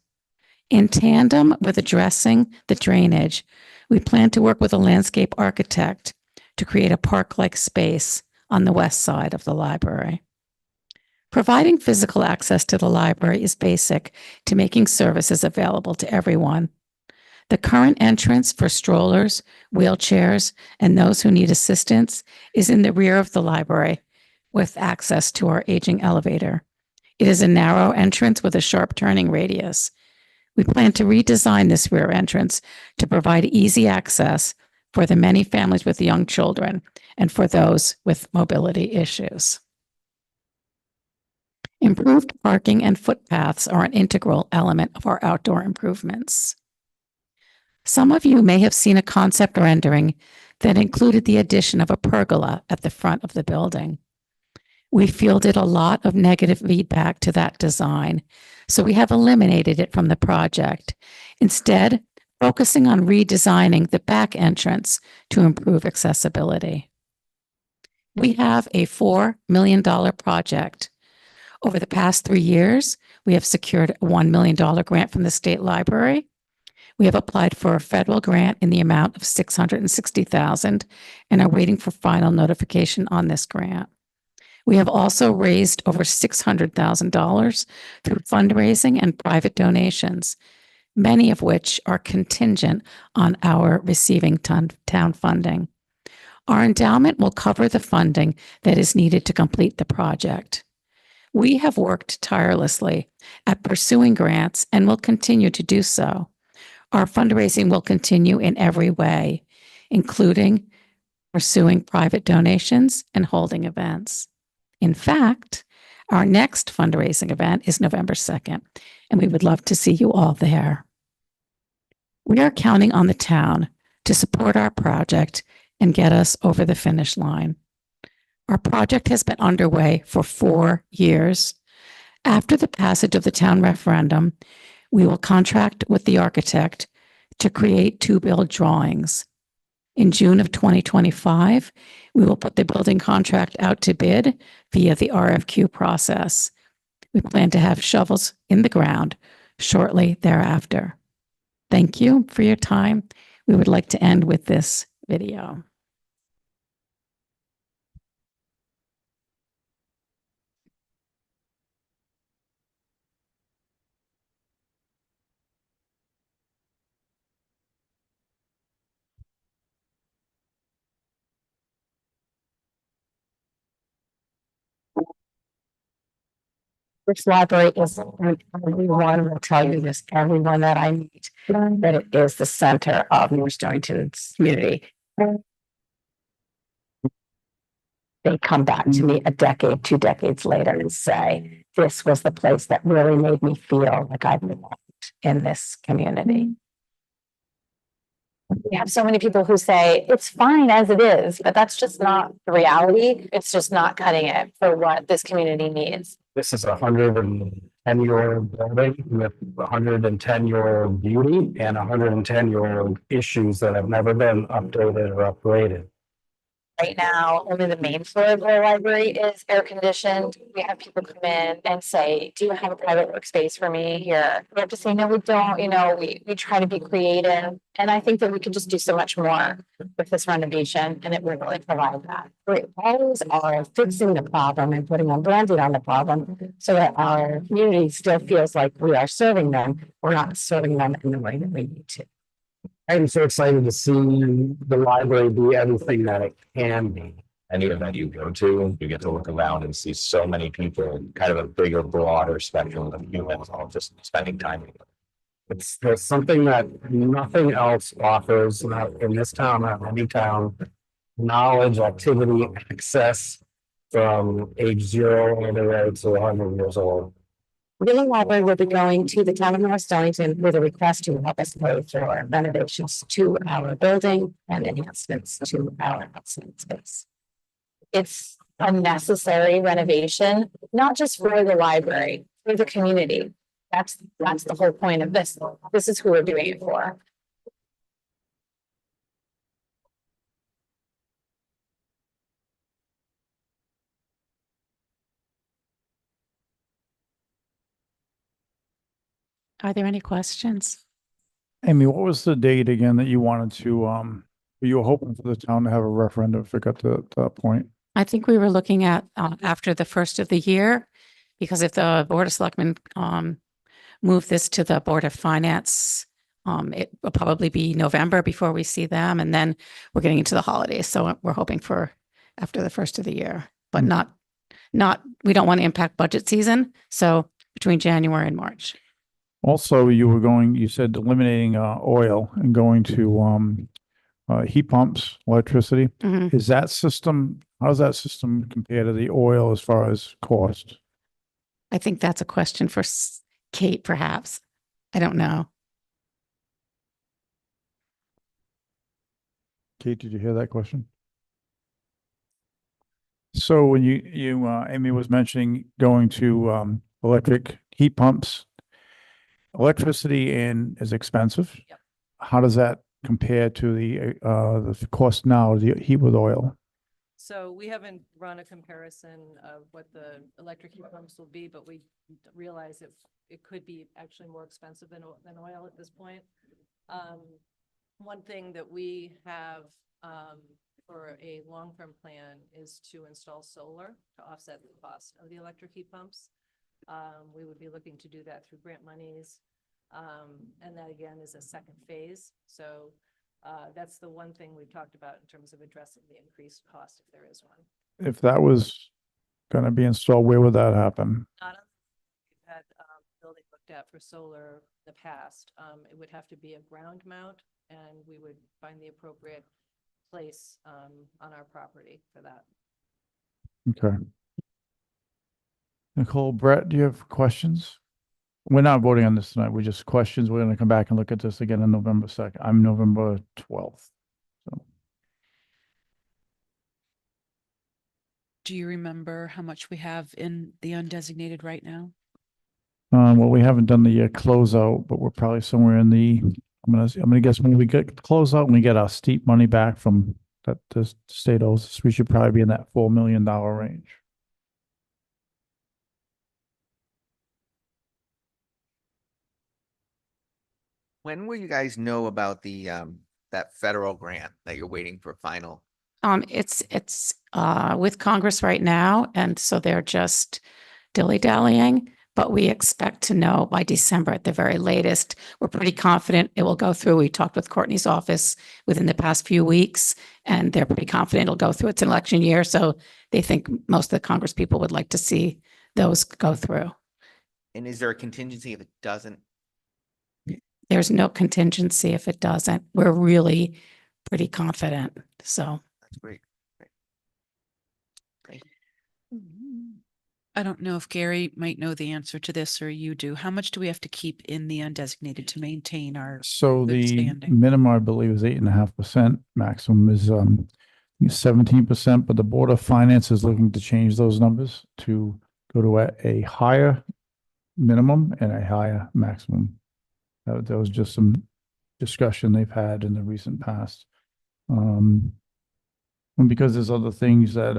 In tandem with addressing the drainage, we plan to work with a landscape architect to create a park-like space on the west side of the library. Providing physical access to the library is basic to making services available to everyone. The current entrance for strollers, wheelchairs, and those who need assistance is in the rear of the library with access to our aging elevator. It is a narrow entrance with a sharp turning radius. We plan to redesign this rear entrance to provide easy access for the many families with young children and for those with mobility issues. Improved parking and footpaths are an integral element of our outdoor improvements. Some of you may have seen a concept rendering that included the addition of a pergola at the front of the building. We fielded a lot of negative feedback to that design, so we have eliminated it from the project, instead focusing on redesigning the back entrance to improve accessibility. We have a $4 million project. Over the past 3 years, we have secured a $1 million grant from the state library. We have applied for a federal grant in the amount of $660,000 and are waiting for final notification on this grant. We have also raised over $600,000 through fundraising and private donations, many of which are contingent on our receiving town funding. Our endowment will cover the funding that is needed to complete the project. We have worked tirelessly at pursuing grants and will continue to do so. Our fundraising will continue in every way, including pursuing private donations and holding events. In fact, our next fundraising event is November 2nd, and we would love to see you all there. We are counting on the town to support our project and get us over the finish line. Our project has been underway for 4 years. After the passage of the town referendum, we will contract with the architect to create to-build drawings. In June of 2025, we will put the building contract out to bid via the RFQ process. We plan to have shovels in the ground shortly thereafter. Thank you for your time. We would like to end with this video. This library is, everyone will tell you this, everyone that I meet, that it is the center of North Stonington's community. They come back to me a decade, 2 decades later and say, this was the place that really made me feel like I belonged in this community. We have so many people who say it's fine as it is, but that's just not the reality. It's just not cutting it for what this community needs. This is 110-year-old building with 110-year-old beauty and 110-year-old issues that have never been updated or upgraded. Right now, only the main floor of the library is air conditioned. We have people come in and say, do you have a private workspace for me here? We have to say, no, we don't. You know, we try to be creative. And I think that we could just do so much more with this renovation, and it would really provide that. We always are fixing the problem and putting a Band-Aid on the problem so that our community still feels like we are serving them. We're not serving them in the way that we need to. I'm so excited to see the library be everything that it can be. Any event you go to, you get to look around and see so many people, kind of a bigger, broader spectrum of humans, all just spending time together. There's something that nothing else offers, not in this town, not in any town. Knowledge, activity, access from age 0 all the way to 100 years old. Wheeler Library will be going to the town of North Stonington with a request to help us pay for renovations to our building and enhancements to our outside space. It's a necessary renovation, not just for the library, for the community. That's the whole point of this. This is who we're doing it for. Are there any questions? Amy, what was the date again that you wanted to, you were hoping for the town to have a referendum if it got to that point? I think we were looking at after the first of the year, Because if the Board of Selectmen, move this to the Board of Finance, it will probably be November before we see them, and then we're getting into the holidays, so we're hoping for after the first of the year, but Mm. we don't want to impact budget season, so between January and March. Also, you said eliminating oil and going to heat pumps, electricity. Mhm. Is that system, how does that system compare to the oil as far as cost? I think that's a question for Kate, perhaps. I don't know. Kate, did you hear that question? So when Amy was mentioning going to electric heat pumps, electricity is expensive. Yep. How does that compare to the cost now, the heat with oil? So we haven't run a comparison of what the electric heat pumps will be, but we realize it could be actually more expensive than oil at this point. One thing that we have for a long-term plan is to install solar to offset the cost of the electric heat pumps. We would be looking to do that through grant monies. And that again is a second phase. So that's the one thing we've talked about in terms of addressing the increased cost if there is one. If that was going to be installed, where would that happen? Not we've had building looked at for solar in the past. It would have to be a ground mount, and we would find the appropriate place on our property for that. Okay. Nicole, Brett, do you have questions? We're not voting on this tonight. We're just questions. We're going to come back and look at this again on November 2nd. I'm November 12th. So Do you remember how much we have in the undesignated right now? well, we haven't done the closeout, but we're probably somewhere in the, I'm gonna guess when we get closeout, when we get our steep money back from that the state owes us, we should probably be in that $4 million range. When will you guys know about the that federal grant that you're waiting for final? It's with Congress right now, and so they're just dilly-dallying, but we expect to know by December at the very latest. We're pretty confident it will go through. We talked with Courtney's office within the past few weeks, and they're pretty confident it'll go through. It's an election year, so they think most of the Congress people would like to see those go through. And is there a contingency if it doesn't? There's no contingency if it doesn't. We're really pretty confident, so. That's great. I don't know if Gary might know the answer to this or you do. How much do we have to keep in the undesignated to maintain our? So Good the standing. minimum, I believe, is 8.5%. Maximum is 17%, but the Board of Finance is looking to change those numbers to go to a higher minimum and a higher maximum. That was just some discussion they've had in the recent past. And because there's other things that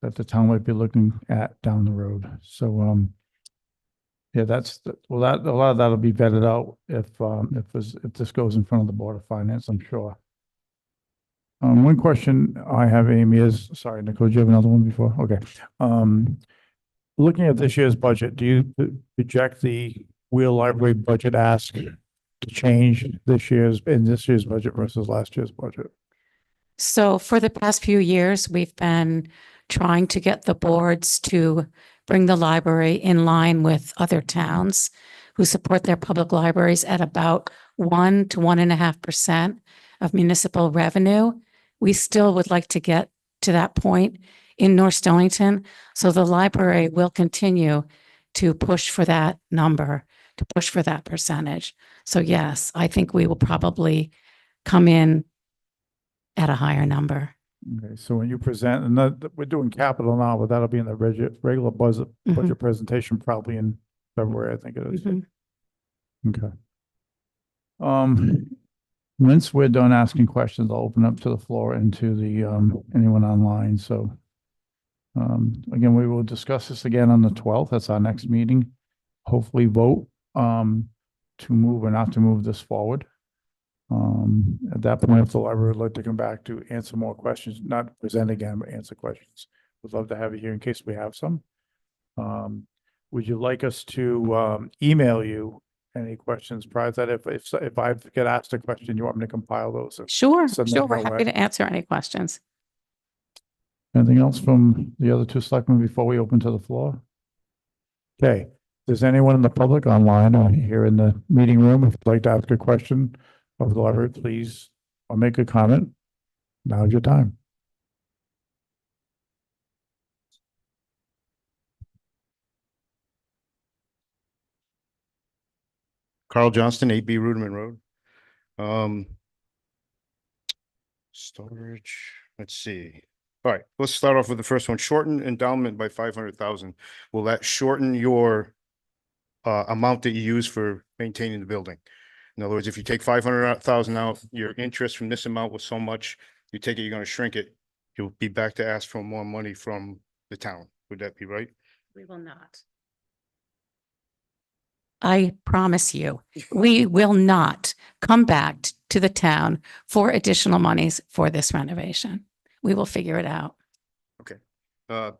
the town might be looking at down the road. So yeah, a lot of that'll be vetted out if this goes in front of the Board of Finance, I'm sure. One question I have, Amy, is, sorry, Nicole, do you have another one before? Okay. Looking at this year's budget, do you project the Wheel Library budget ask to change in this year's budget versus last year's budget? So for the past few years, we've been trying to get the boards to bring the library in line with other towns who support their public libraries at about 1 to 1.5% of municipal revenue. We still would like to get to that point in North Stonington. So the library will continue to push for that number, to push for that percentage. So yes, I think we will probably come in at a higher number. Okay, so when you present, and we're doing capital now, but that'll be in the regular budget presentation probably in February, I think it is. Mhm. Okay. Once we're done asking questions, I'll open up to the floor and to the anyone online. So again, we will discuss this again on the 12th. That's our next meeting. Hopefully vote to move or not to move this forward. At that point, if the library would like to come back to answer more questions, not present again, but answer questions, we'd love to have you here in case we have some. would you like us to, email you any questions prior to that? If I get asked a question, you want me to compile those? Sure, Send sure. them We're our happy way. to answer any questions. Anything else from the other two selectmen before we open to the floor? Okay, does anyone in the public online or here in the meeting room, if you'd like to ask a question of the library, please, or make a comment, now's your time. Carl Johnston, 8B Ruderman Road. Storage, let's see. All right, let's start off with the first one. Shorten endowment by 500,000. Will that shorten your amount that you use for maintaining the building? In other words, if you take 500,000 out, your interest from this amount was so much, you take it, you're gonna shrink it. You'll be back to ask for more money from the town. Would that be right? We will not. I promise you, we will not come back to the town for additional monies for this renovation. We will figure it out.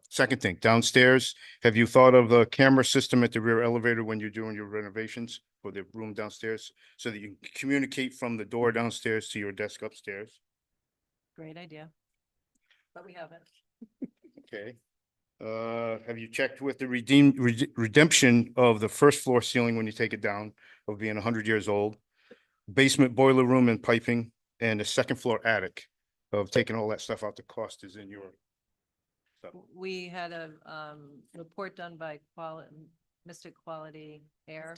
Second thing, downstairs, have you thought of the camera system at the rear elevator when you're doing your renovations for the room downstairs? So that you can communicate from the door downstairs to your desk upstairs? Great idea. But we haven't. Okay. Have you checked with the redemption of the first floor ceiling when you take it down of being 100 years old? Basement boiler room and piping, and the second floor attic of taking all that stuff out, the cost is in your. We had a report done by Mystic Quality Air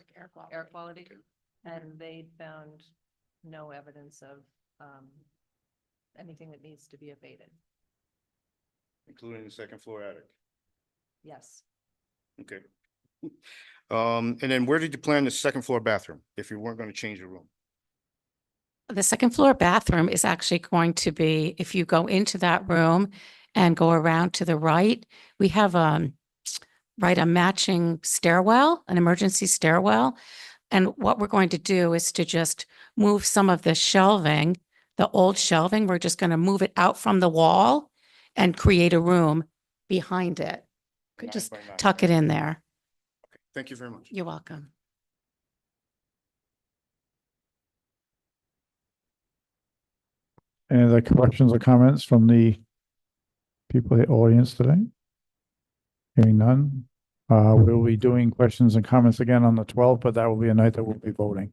Quality, and they found no evidence of anything that needs to be abated. Including the second floor attic. Yes. Okay. And then where did you plan the second floor bathroom if you weren't going to change the room? The second floor bathroom is actually going to be, if you go into that room and go around to the right, we have a matching stairwell, an emergency stairwell. And what we're going to do is to just move some of the shelving, the old shelving, we're just going to move it out from the wall and create a room behind it. Could just tuck it in there. Okay. Thank you very much. You're welcome. Any other questions or comments from the people in the audience today? Hearing none. We'll be doing questions and comments again on the 12th, but that will be a night that we'll be voting.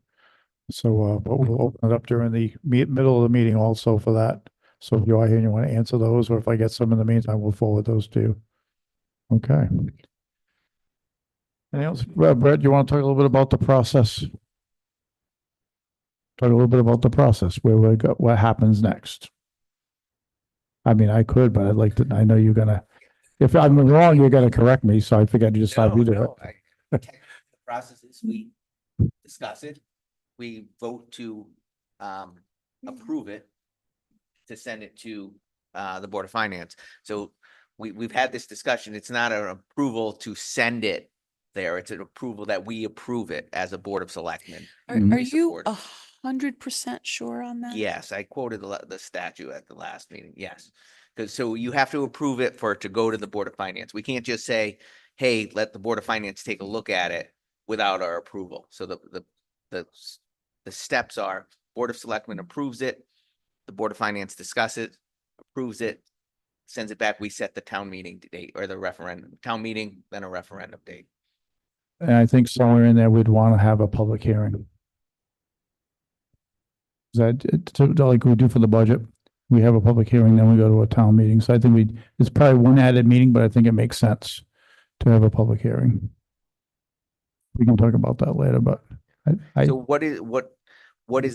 So, but we'll open it up during the middle of the meeting also for that. So if you are here and you want to answer those, or if I get some in the meantime, we'll forward those to you. Okay. Anything else? Brett, you want to talk a little bit about the process? Talk a little bit about the process, where we go, what happens next. I mean, I could, but I'd like to, I know you're gonna, if I'm wrong, you're gonna correct me, so I figured I'd just have you do it. The process is we discuss it, we vote to approve it, to send it to the Board of Finance. So we've had this discussion. It's not an approval to send it there. It's an approval that we approve it as a Board of Selectmen. Are Mhm. you Support. 100% sure on that? Yes, I quoted the statute at the last meeting. Yes. Because so you have to approve it for it to go to the Board of Finance. We can't just say, hey, let the Board of Finance take a look at it without our approval. So the steps are Board of Selectmen approves it, the Board of Finance discuss it, approves it, sends it back. We set the town meeting date or the referendum, town meeting, then a referendum date. And I think somewhere in there, we'd want to have a public hearing. Is that like we do for the budget? We have a public hearing, then we go to a town meeting. So I think it's probably one added meeting, but I think it makes sense to have a public hearing. We can talk about that later, but So what is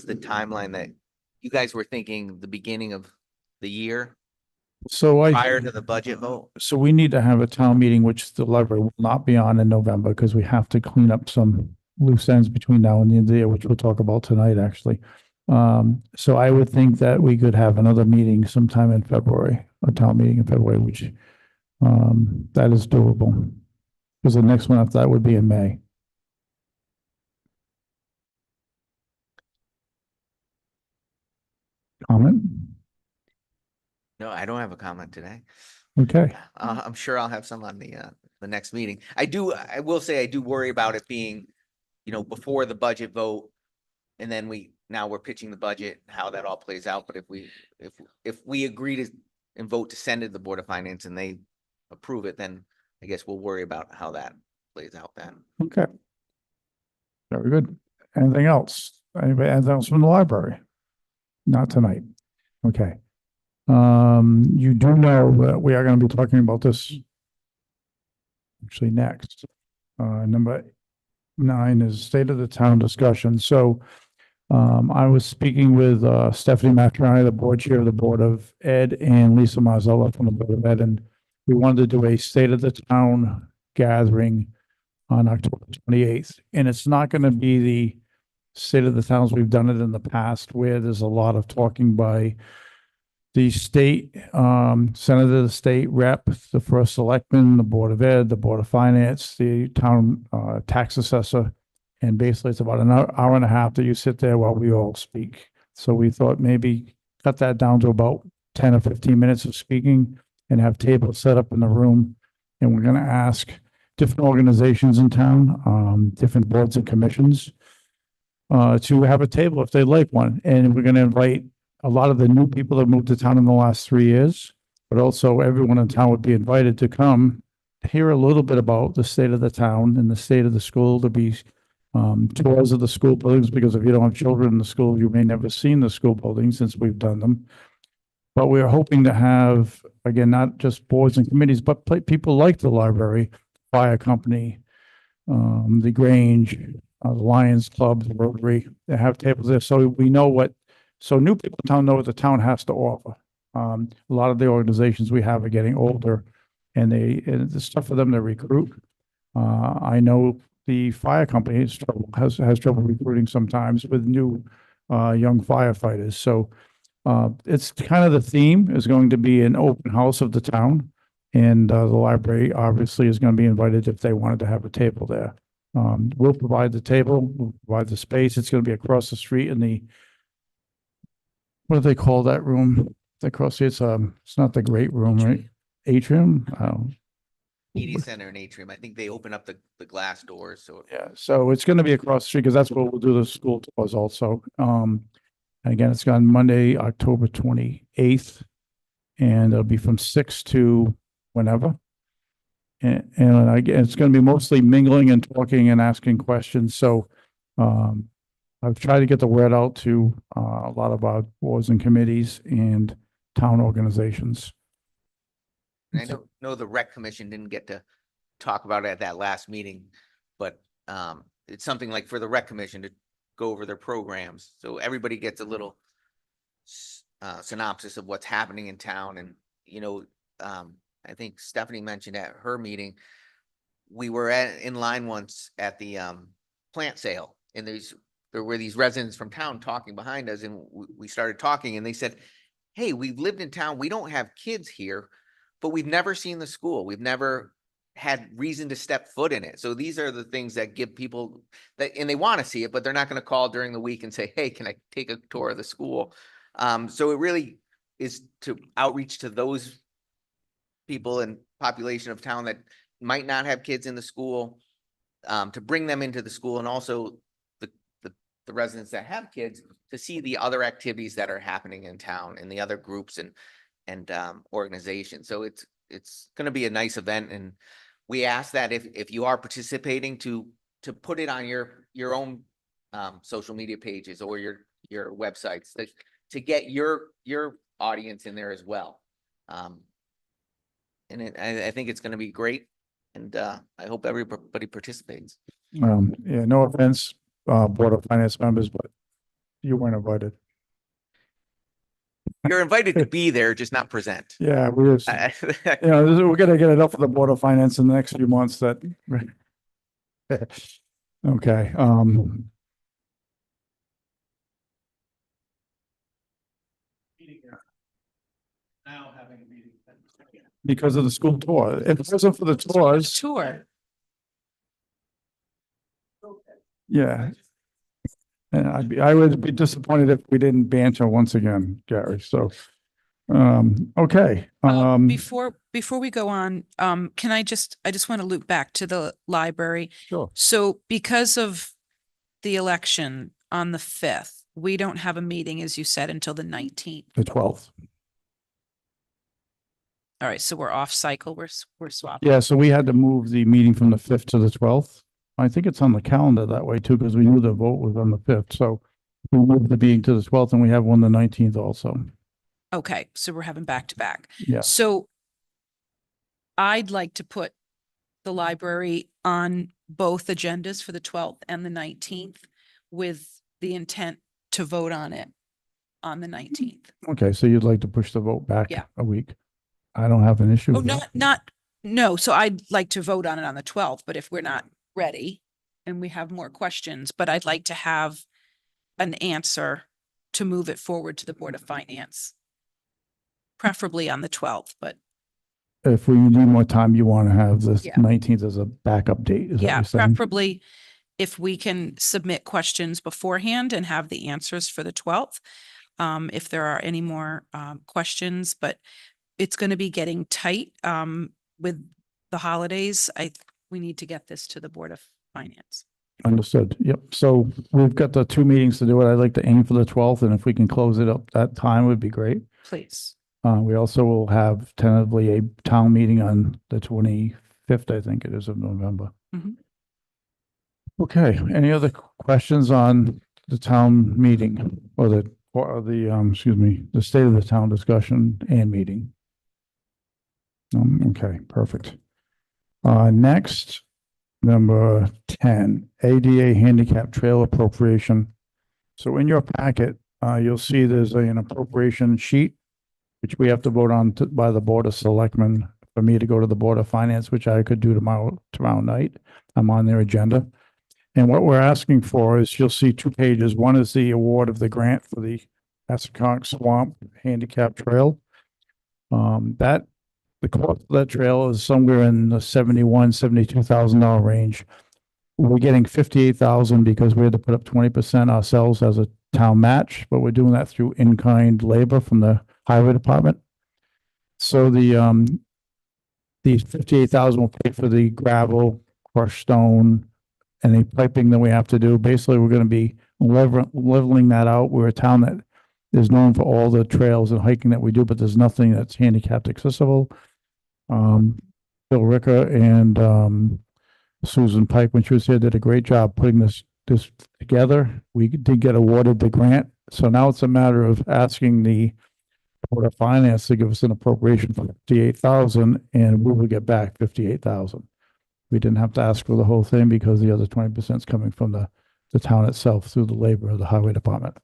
the timeline that you guys were thinking the beginning of the year prior to the budget vote? So we need to have a town meeting, which the library will not be on in November because we have to clean up some loose ends between now and the end of the year, which we'll talk about tonight, actually. So I would think that we could have another meeting sometime in February, a town meeting in February, which that is doable. Because the next one after that would be in May. Comment? No, I don't have a comment today. Okay. I'm sure I'll have some on the the next meeting. I will say, I do worry about it being, before the budget vote. And then now we're pitching the budget, how that all plays out. But if we agree to and vote to send it to the Board of Finance and they approve it, then I guess we'll worry about how that plays out then. Okay. Very good. Anything else? Anything else from the library? Not tonight. Okay. You do know that we are going to be talking about this actually next. Number 9 is state of the town discussion. So I was speaking with Stephanie Matroni, the board chair of the Board of Ed, and Lisa Marzella from the Board of Ed, and we wanted to do a state of the town gathering on October 28th. And it's not going to be the state of the towns we've done it in the past, where there's a lot of talking by the state, senator, the state rep, the first selectman, the Board of Ed, the Board of Finance, the town tax assessor. And basically it's about an hour and a half that you sit there while we all speak. So we thought maybe cut that down to about 10 or 15 minutes of speaking and have tables set up in the room. And we're going to ask different organizations in town, different boards and commissions, to have a table if they'd like one. And we're going to invite a lot of the new people that moved to town in the last 3 years, but also everyone in town would be invited to come hear a little bit about the state of the town and the state of the school. To be tours of the school buildings, because if you don't have children in the school, you may never seen the school buildings since we've done them. But we're hoping to have, again, not just boards and committees, but people like the library, fire company, the Grange, the Lions Club, the Rotary, they have tables there. So we know so new people in town know what the town has to offer. A lot of the organizations we have are getting older, and it's tough for them to recruit. I know the fire company has trouble recruiting sometimes with new young firefighters. So it's kind of the theme is going to be an open house of the town, and the library obviously is going to be invited if they wanted to have a table there. We'll provide the table, we'll provide the space. It's going to be across the street in the, what do they call that room? Across the, it's not the great room, right? Atrium? Media center and atrium. I think they open up the glass doors. So Yeah, so it's going to be across the street because that's where we'll do the school tours also. And again, it's on Monday, October 28th, and it'll be from 6 to whenever. And again, it's going to be mostly mingling and talking and asking questions. So I've tried to get the word out to a lot of our boards and committees and town organizations. And I know the rec commission didn't get to talk about it at that last meeting, but it's something like for the rec commission to go over their programs. So everybody gets a little synopsis of what's happening in town. And, I think Stephanie mentioned at her meeting, we were in line once at the plant sale, and there were these residents from town talking behind us, and we started talking, and they said, hey, we've lived in town. We don't have kids here, but we've never seen the school. We've never had reason to step foot in it. So these are the things that give people that, and they want to see it, but they're not going to call during the week and say, hey, can I take a tour of the school? So it really is to outreach to those people and population of town that might not have kids in the school, to bring them into the school, and also the residents that have kids to see the other activities that are happening in town and the other groups and organizations. So it's going to be a nice event, and we ask that if you are participating to put it on your own social media pages or your websites to get your audience in there as well. And I think it's going to be great, and I hope everybody participates. Yeah, no offense, Board of Finance members, but you weren't invited. You're invited to be there, just not present. Yeah, we're we're gonna get it up for the Board of Finance in the next few months that. Okay, now having a meeting. Because of the school tour. If it wasn't for the tours. Tour. Yeah. And I would be disappointed if we didn't banter once again, Gary. So Okay, Before we go on, can I just want to loop back to the library. sure. So because of the election on the 5th, we don't have a meeting, as you said, until the 19th. The 12th. All right, so we're off cycle. We're swapping. Yeah, so we had to move the meeting from the 5th to the 12th. I think it's on the calendar that way too, because we knew the vote was on the 5th. So we moved the meeting to the 12th and we have one the 19th also. Okay, so we're having back to back. Yeah, So I'd like to put the library on both agendas for the 12th and the 19th with the intent to vote on it on the 19th. okay, so you'd like to push the vote back Yeah. a week? I don't have an issue Oh, with that. no. So I'd like to vote on it on the 12th, but if we're not ready and we have more questions, but I'd like to have an answer to move it forward to the Board of Finance. Preferably on the 12th, but If we need more time, you want to have the Yeah. 19th as a backup date, is what yeah, you're saying? preferably if we can submit questions beforehand and have the answers for the 12th. If there are any more questions, but it's going to be getting tight with the holidays. We need to get this to the Board of Finance. Understood. Yep. So we've got the 2 meetings to do it. I'd like to aim for the 12th, and if we can close it up that time would be great. Please. We also will have tentatively a town meeting on the 25th, I think it is, of November. Mhm. Okay, any other questions on the town meeting or excuse me, the state of the town discussion and meeting? Okay, perfect. Next, number 10, ADA handicap trail appropriation. So in your packet, you'll see there's an appropriation sheet, which we have to vote on by the Board of Selectmen for me to go to the Board of Finance, which I could do tomorrow night. I'm on their agenda. And what we're asking for is, you'll see 2 pages. One is the award of the grant for the Assaconk Swamp Handicap Trail. The cost of that trail is somewhere in the $72,000 range. We're getting 58,000 because we had to put up 20% ourselves as a town match, but we're doing that through in-kind labor from the highway department. So the 58,000 will pay for the gravel, crushed stone, any piping that we have to do. Basically, we're going to be leveling that out. We're a town that is known for all the trails and hiking that we do, but there's nothing that's handicapped accessible. Bill Ricker and Susan Pike, when she was here, did a great job putting this together. We did get awarded the grant. So now it's a matter of asking the Board of Finance to give us an appropriation for 58,000, and we will get back 58,000. We didn't have to ask for the whole thing because the other 20% is coming from the town itself through the labor of the highway department.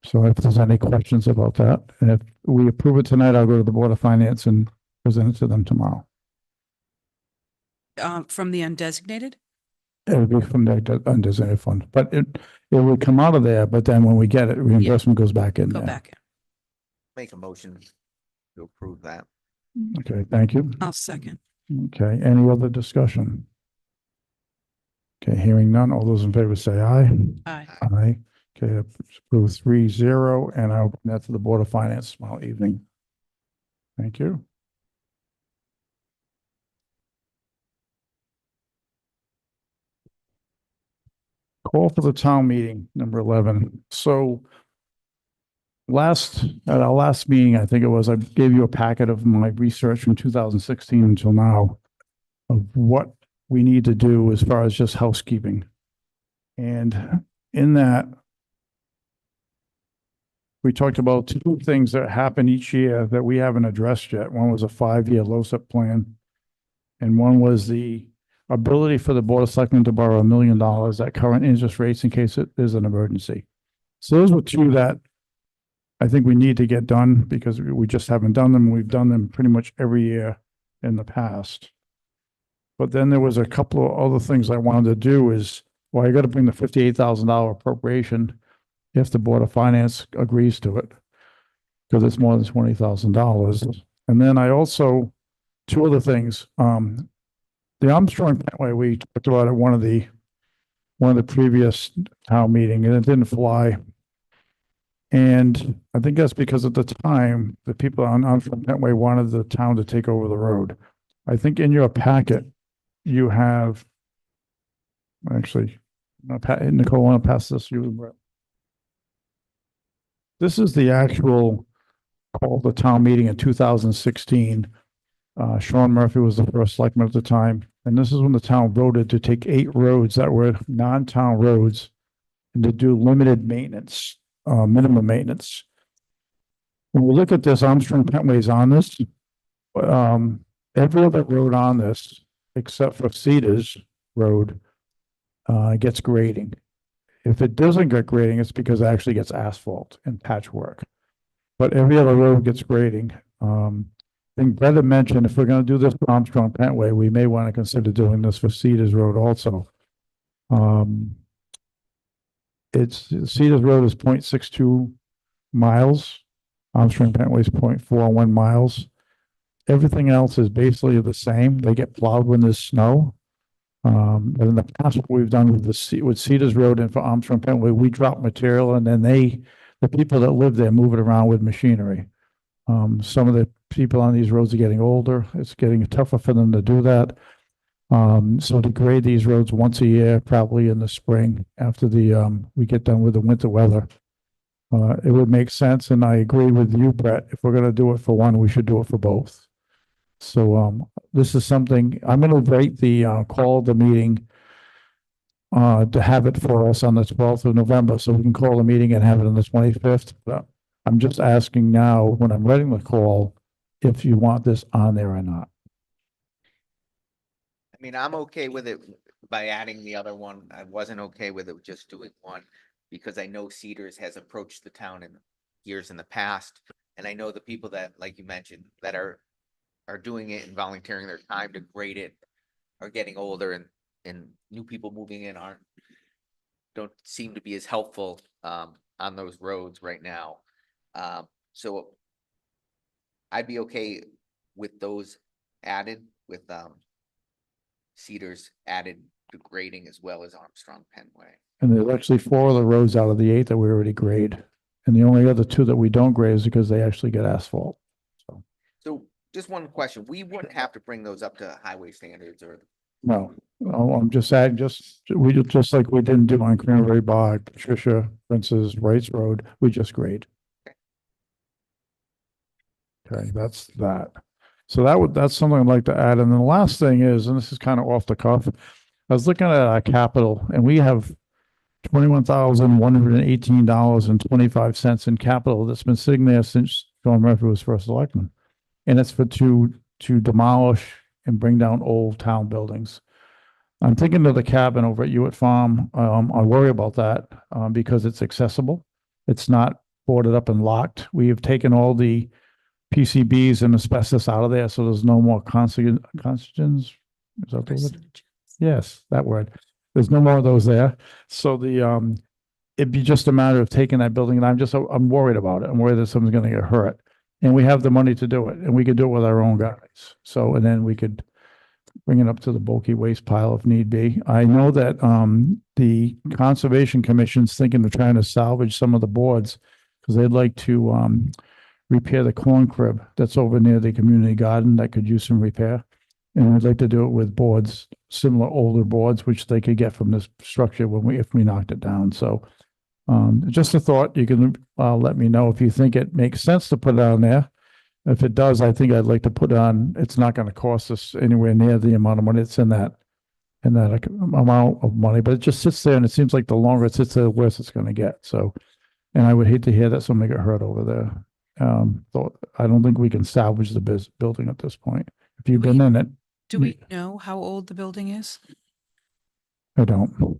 So if there's any questions about that, and if we approve it tonight, I'll go to the Board of Finance and present it to them tomorrow. From the undesignated? It would be from the undesignated fund, but it would come out of there, but then when we get it, reimbursement goes back in Go there. back in. Make a motion to approve that. Okay, thank you. I'll second. Okay, any other discussion? Okay, hearing none. All those in favor say aye. Aye. Aye. Okay, approved 3-0, and I'll bring that to the Board of Finance tomorrow evening. Thank you. Call for the town meeting, number 11. So at our last meeting, I think it was, I gave you a packet of my research from 2016 until now of what we need to do as far as just housekeeping. And in that, we talked about 2 things that happen each year that we haven't addressed yet. One was a 5-year LoSiP plan, and one was the ability for the Board of Selectmen to borrow $1 million at current interest rates in case there's an emergency. So those were 2 that I think we need to get done because we just haven't done them. We've done them pretty much every year in the past. But then there was a couple of other things I wanted to do is, well, I got to bring the $58,000 appropriation if the Board of Finance agrees to it, because it's more than $20,000. And then I also, 2 other things, the Armstrong Pentway, we talked about at one of the previous town meeting, and it didn't fly. And I think that's because at the time, the people on Armstrong Pentway wanted the town to take over the road. I think in your packet, you have, actually, Nicole, I want to pass this to you, Brett. This is the actual call to town meeting in 2016. Sean Murphy was the first selectman at the time, and this is when the town voted to take 8 roads that were non-town roads and to do limited maintenance, minimum maintenance. When we look at this, Armstrong Pentway's on this. Every other road on this, except for Cedars Road, gets grading. If it doesn't get grading, it's because it actually gets asphalt and patchwork. But every other road gets grading. I think Brett had mentioned if we're gonna do this for Armstrong Pentway, we may want to consider doing this for Cedars Road also. It's Cedars Road is 0.62 miles. Armstrong Pentway is 0.41 miles. Everything else is basically the same. They get plowed when there's snow. But in the past, what we've done with Cedars Road and for Armstrong Pentway, we drop material and then the people that live there move it around with machinery. Some of the people on these roads are getting older. It's getting tougher for them to do that. So to grade these roads once a year, probably in the spring after we get done with the winter weather. It would make sense, and I agree with you, Brett. If we're gonna do it for one, we should do it for both. So, this is something, I'm gonna write call the meeting to have it for us on the 12th of November, so we can call the meeting and have it on the 25th. But I'm just asking now, when I'm writing the call, if you want this on there or not. I mean, I'm okay with it by adding the other one. I wasn't okay with it just doing one because I know Cedars has approached the town in years in the past. And I know the people that, like you mentioned, that are doing it and volunteering their time to grade it are getting older, and new people moving in don't seem to be as helpful on those roads right now. So I'd be okay with those added, with Cedars added to grading as well as Armstrong Pentway. And there's actually 4 of the roads out of the 8 that we already grade. And the only other 2 that we don't grade is because they actually get asphalt. So just one question, we wouldn't have to bring those up to highway standards or? No, I'm just saying, we just like we didn't do on Cranberry Bog, Patricia, Prince's, Wrights Road, we just grade. Okay, that's that. So that's something I'd like to add. And then the last thing is, and this is kind of off the cuff, I was looking at our capital and we have $21,118.25 in capital that's been sitting there since Sean Murphy was first selectman. And it's to demolish and bring down old town buildings. I'm thinking of the cabin over at Hewitt Farm. I worry about that because it's accessible. It's not boarded up and locked. We have taken all the PCBs and asbestos out of there, so there's no more carcinogens. Is that the word? Yes, that word. There's no more of those there. So it'd be just a matter of taking that building, and I'm worried about it. I'm worried that someone's gonna get hurt. And we have the money to do it, and we could do it with our own guys. So, and then we could bring it up to the bulky waste pile if need be. I know that the Conservation Commission's thinking of trying to salvage some of the boards because they'd like to repair the corn crib that's over near the community garden that could use some repair. And I'd like to do it with boards, similar older boards, which they could get from this structure if we knocked it down. So just a thought. You can let me know if you think it makes sense to put it on there. If it does, I think I'd like to put on, it's not going to cost us anywhere near the amount of money that's in that amount of money, but it just sits there and it seems like the longer it sits there, the worse it's going to get. So, and I would hate to hear that somebody got hurt over there. So I don't think we can salvage the building at this point. If you've been in it. Do we know how old the building is? I don't.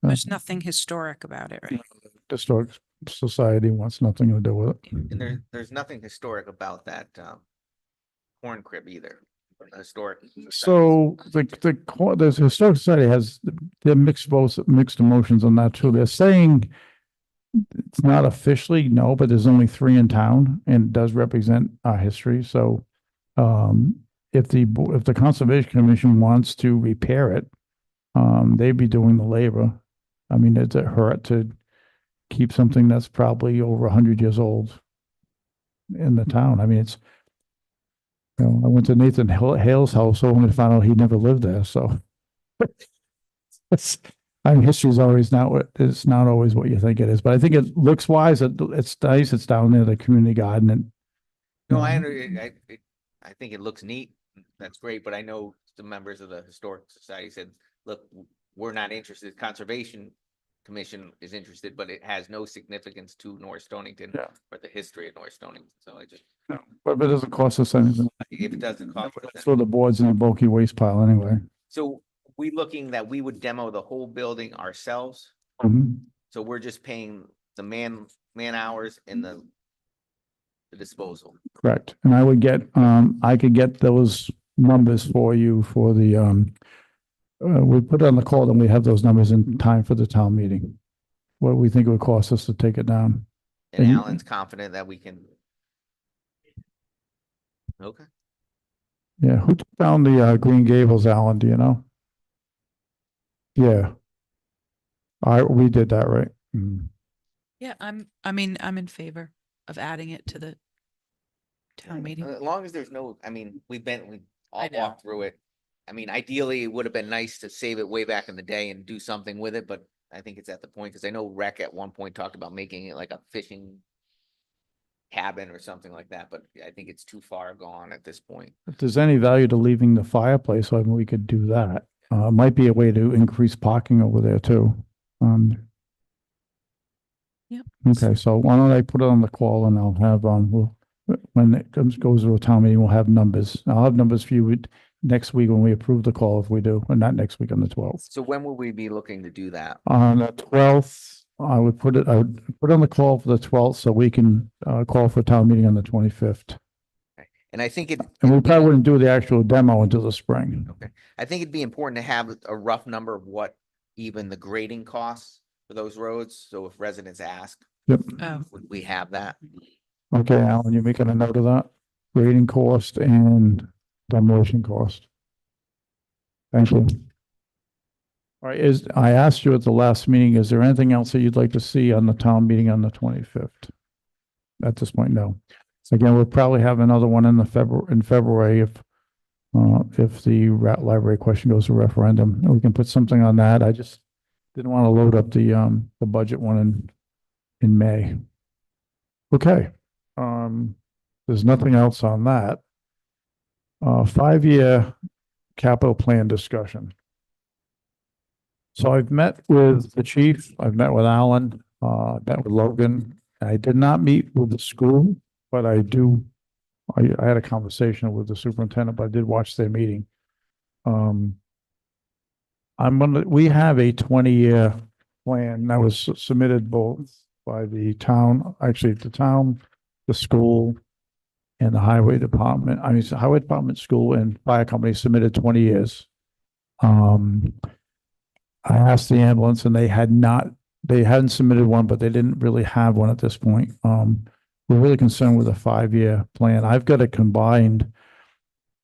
There's nothing historic about it, right? The Historic Society wants nothing to do with it. And there's nothing historic about that corn crib either. The historic. So the Historic Society has their mixed emotions on that too. They're saying it's not officially no, but there's only 3 in town and it does represent our history. So if the Conservation Commission wants to repair it, they'd be doing the labor. I mean, it's a hurt to keep something that's probably over 100 years old in the town. I mean, it's, you know, I went to Nathan Hale's house, only to find out he never lived there, so. It's, I mean, history's always not what, it's not always what you think it is, but I think it looks wise, it's nice, it's down near the community garden and. No, I think it looks neat. That's great, but I know the members of the Historic Society said, look, we're not interested. Conservation Commission is interested, but it has no significance to North Stonington Yeah. or the history of North Stonington. So I just, But it doesn't cost us anything. if it doesn't cost. us Throw the boards in the bulky waste pile anyway. So we looking that we would demo the whole building ourselves. Mhm. So we're just paying the man hours and the disposal. Correct. And I would get, I could get those numbers for you for the, we put it on the call and we have those numbers in time for the town meeting. What we think it would cost us to take it down. And And- Alan's confident that we can. Okay. Yeah, who took down the, Green Gables, Alan, do you know? Yeah. We did that, right? Mm. Yeah, I'm in favor of adding it to the town meeting. As long as there's no, I mean, we all I know. walked through it. I mean, ideally, it would have been nice to save it way back in the day and do something with it, but I think it's at the point, because I know Rec at one point talked about making it like a fishing cabin or something like that, but I think it's too far gone at this point. If there's any value to leaving the fireplace, I mean, we could do that. Might be a way to increase parking over there too. Yep. Okay, so why don't I put it on the call and I'll have, when it goes to a town meeting, we'll have numbers. I'll have numbers for you next week when we approve the call, if we do, or not next week, on the 12th. So when will we be looking to do that? On the 12th, I would put it on the call for the 12th so we can, call for a town meeting on the 25th. And I think And we probably wouldn't do the actual demo until the spring. I think it'd be important to have a rough number of what even the grading costs for those roads. So if residents ask, Yep. Oh, would we have that? Okay, Alan, you making a note of that? Grading cost and demolition cost. Thank you. All right, I asked you at the last meeting, is there anything else that you'd like to see on the town meeting on the 25th? At this point, no. Again, we'll probably have another one in February if the library question goes to referendum. We can put something on that. I just didn't want to load up the budget one in May. Okay. There's nothing else on that. 5-year capital plan discussion. So I've met with the chief, I've met with Alan, met with Logan. I did not meet with the school, but I had a conversation with the superintendent, but I did watch their meeting. We have a 20-year plan that was submitted both by the town, actually the town, the school, and the highway department. I mean, highway department, school, and fire company submitted 20 years. I asked the ambulance and they hadn't submitted one, but they didn't really have one at this point. We're really concerned with a 5-year plan. I've got it combined,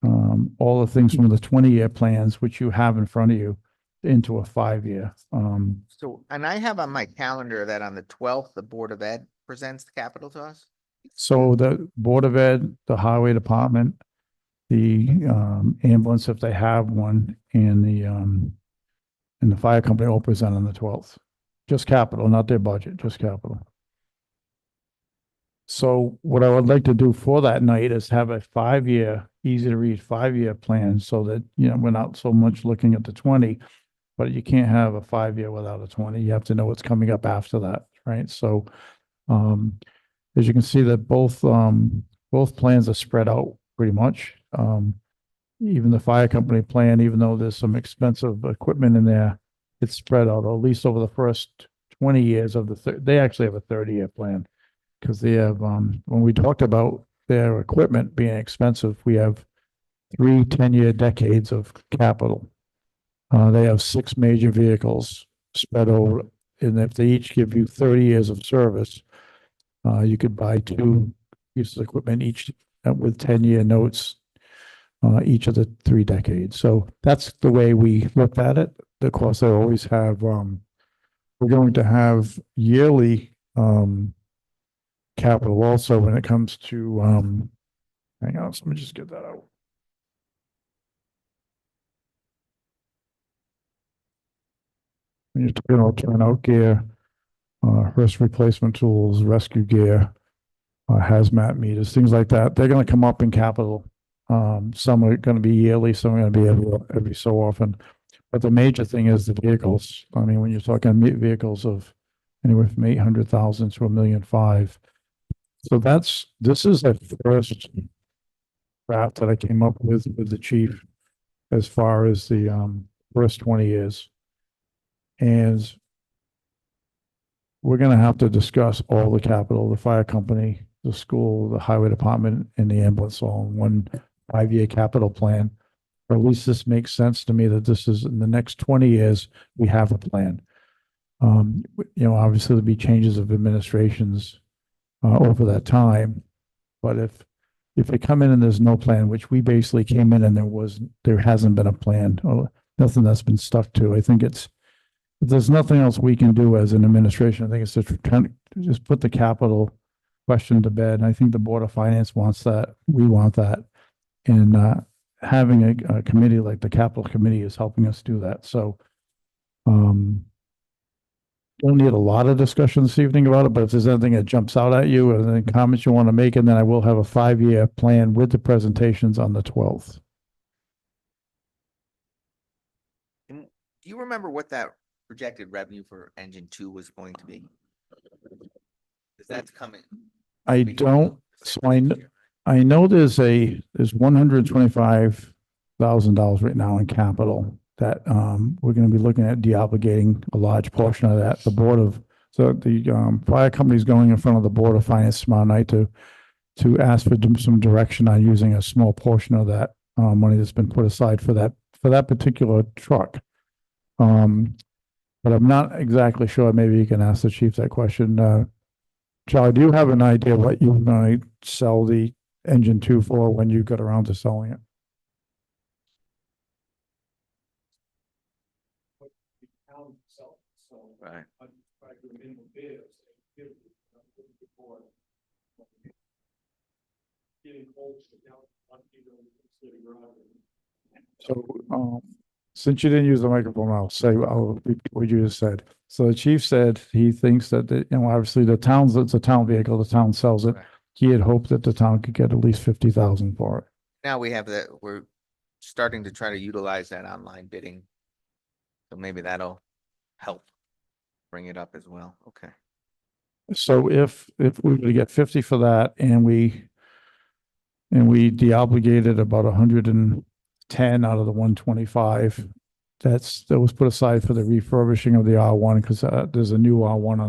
all the things from the 20-year plans, which you have in front of you, into a 5-year. So, and I have on my calendar that on the 12th, the Board of Ed presents the capital to us. So the Board of Ed, the highway department, the ambulance, if they have one, and the fire company all present on the 12th. Just capital, not their budget, just capital. So what I would like to do for that night is have a 5-year, easy to read 5-year plan so that, we're not so much looking at the 20, but you can't have a 5-year without a 20. You have to know what's coming up after that, right? So, as you can see that both plans are spread out pretty much. Even the fire company plan, even though there's some expensive equipment in there, it's spread out, at least over the first 20 years of they actually have a 30-year plan. Because they have, when we talked about their equipment being expensive, we have 3 10-year decades of capital. They have 6 major vehicles spread over, and if they each give you 30 years of service, you could buy 2 pieces of equipment each with 10-year notes, each of the 3 decades. So that's the way we looked at it. Of course, they always have, we're going to have yearly capital also when it comes to, hang on, let me just get that out. When you're talking about turnout gear, hearse replacement tools, rescue gear, hazmat meters, things like that, they're gonna come up in capital. Some are gonna be yearly, some are gonna be every so often. But the major thing is the vehicles. I mean, when you're talking vehicles of anywhere from 800,000 to 1,500,000. So this is a first draft that I came up with the chief as far as the, first 20 years. And we're gonna have to discuss all the capital, the fire company, the school, the highway department, and the ambulance all in one 5-year capital plan. Or at least this makes sense to me that this is in the next 20 years, we have a plan. Obviously there'll be changes of administrations over that time. But if they come in and there's no plan, which we basically came in and there hasn't been a plan or nothing that's been stuck to, I think if there's nothing else we can do as an administration, I think it's to just put the capital question to bed. And I think the Board of Finance wants that. We want that. And having a committee like the Capital Committee is helping us do that. So don't need a lot of discussion this evening about it, but if there's anything that jumps out at you or any comments you want to make, and then I will have a 5-year plan with the presentations on the 12th. And do you remember what that projected revenue for engine 2 was going to be? Because that's coming. I don't, so I know there's $125,000 right now in capital that we're going to be looking at deobligating a large portion of that. The fire company is going in front of the Board of Finance tomorrow night to ask for some direction on using a small portion of that money that's been put aside for that particular truck. But I'm not exactly sure. Maybe you can ask the chief that question. Charlie, do you have an idea what you're going to sell the engine 2 for when you get around to selling it? Right. So, since you didn't use the microphone, I'll repeat what you just said. So the chief said he thinks that, obviously it's a town vehicle, the town sells it. Right. He had hoped that the town could get at least 50,000 for it. Now we have that, we're starting to try to utilize that online bidding. So maybe that'll help bring it up as well. Okay. So if we were to get 50 for that and we deobligated about 110 out of the 125, that was put aside for the refurbishing of the R1 because there's a new R1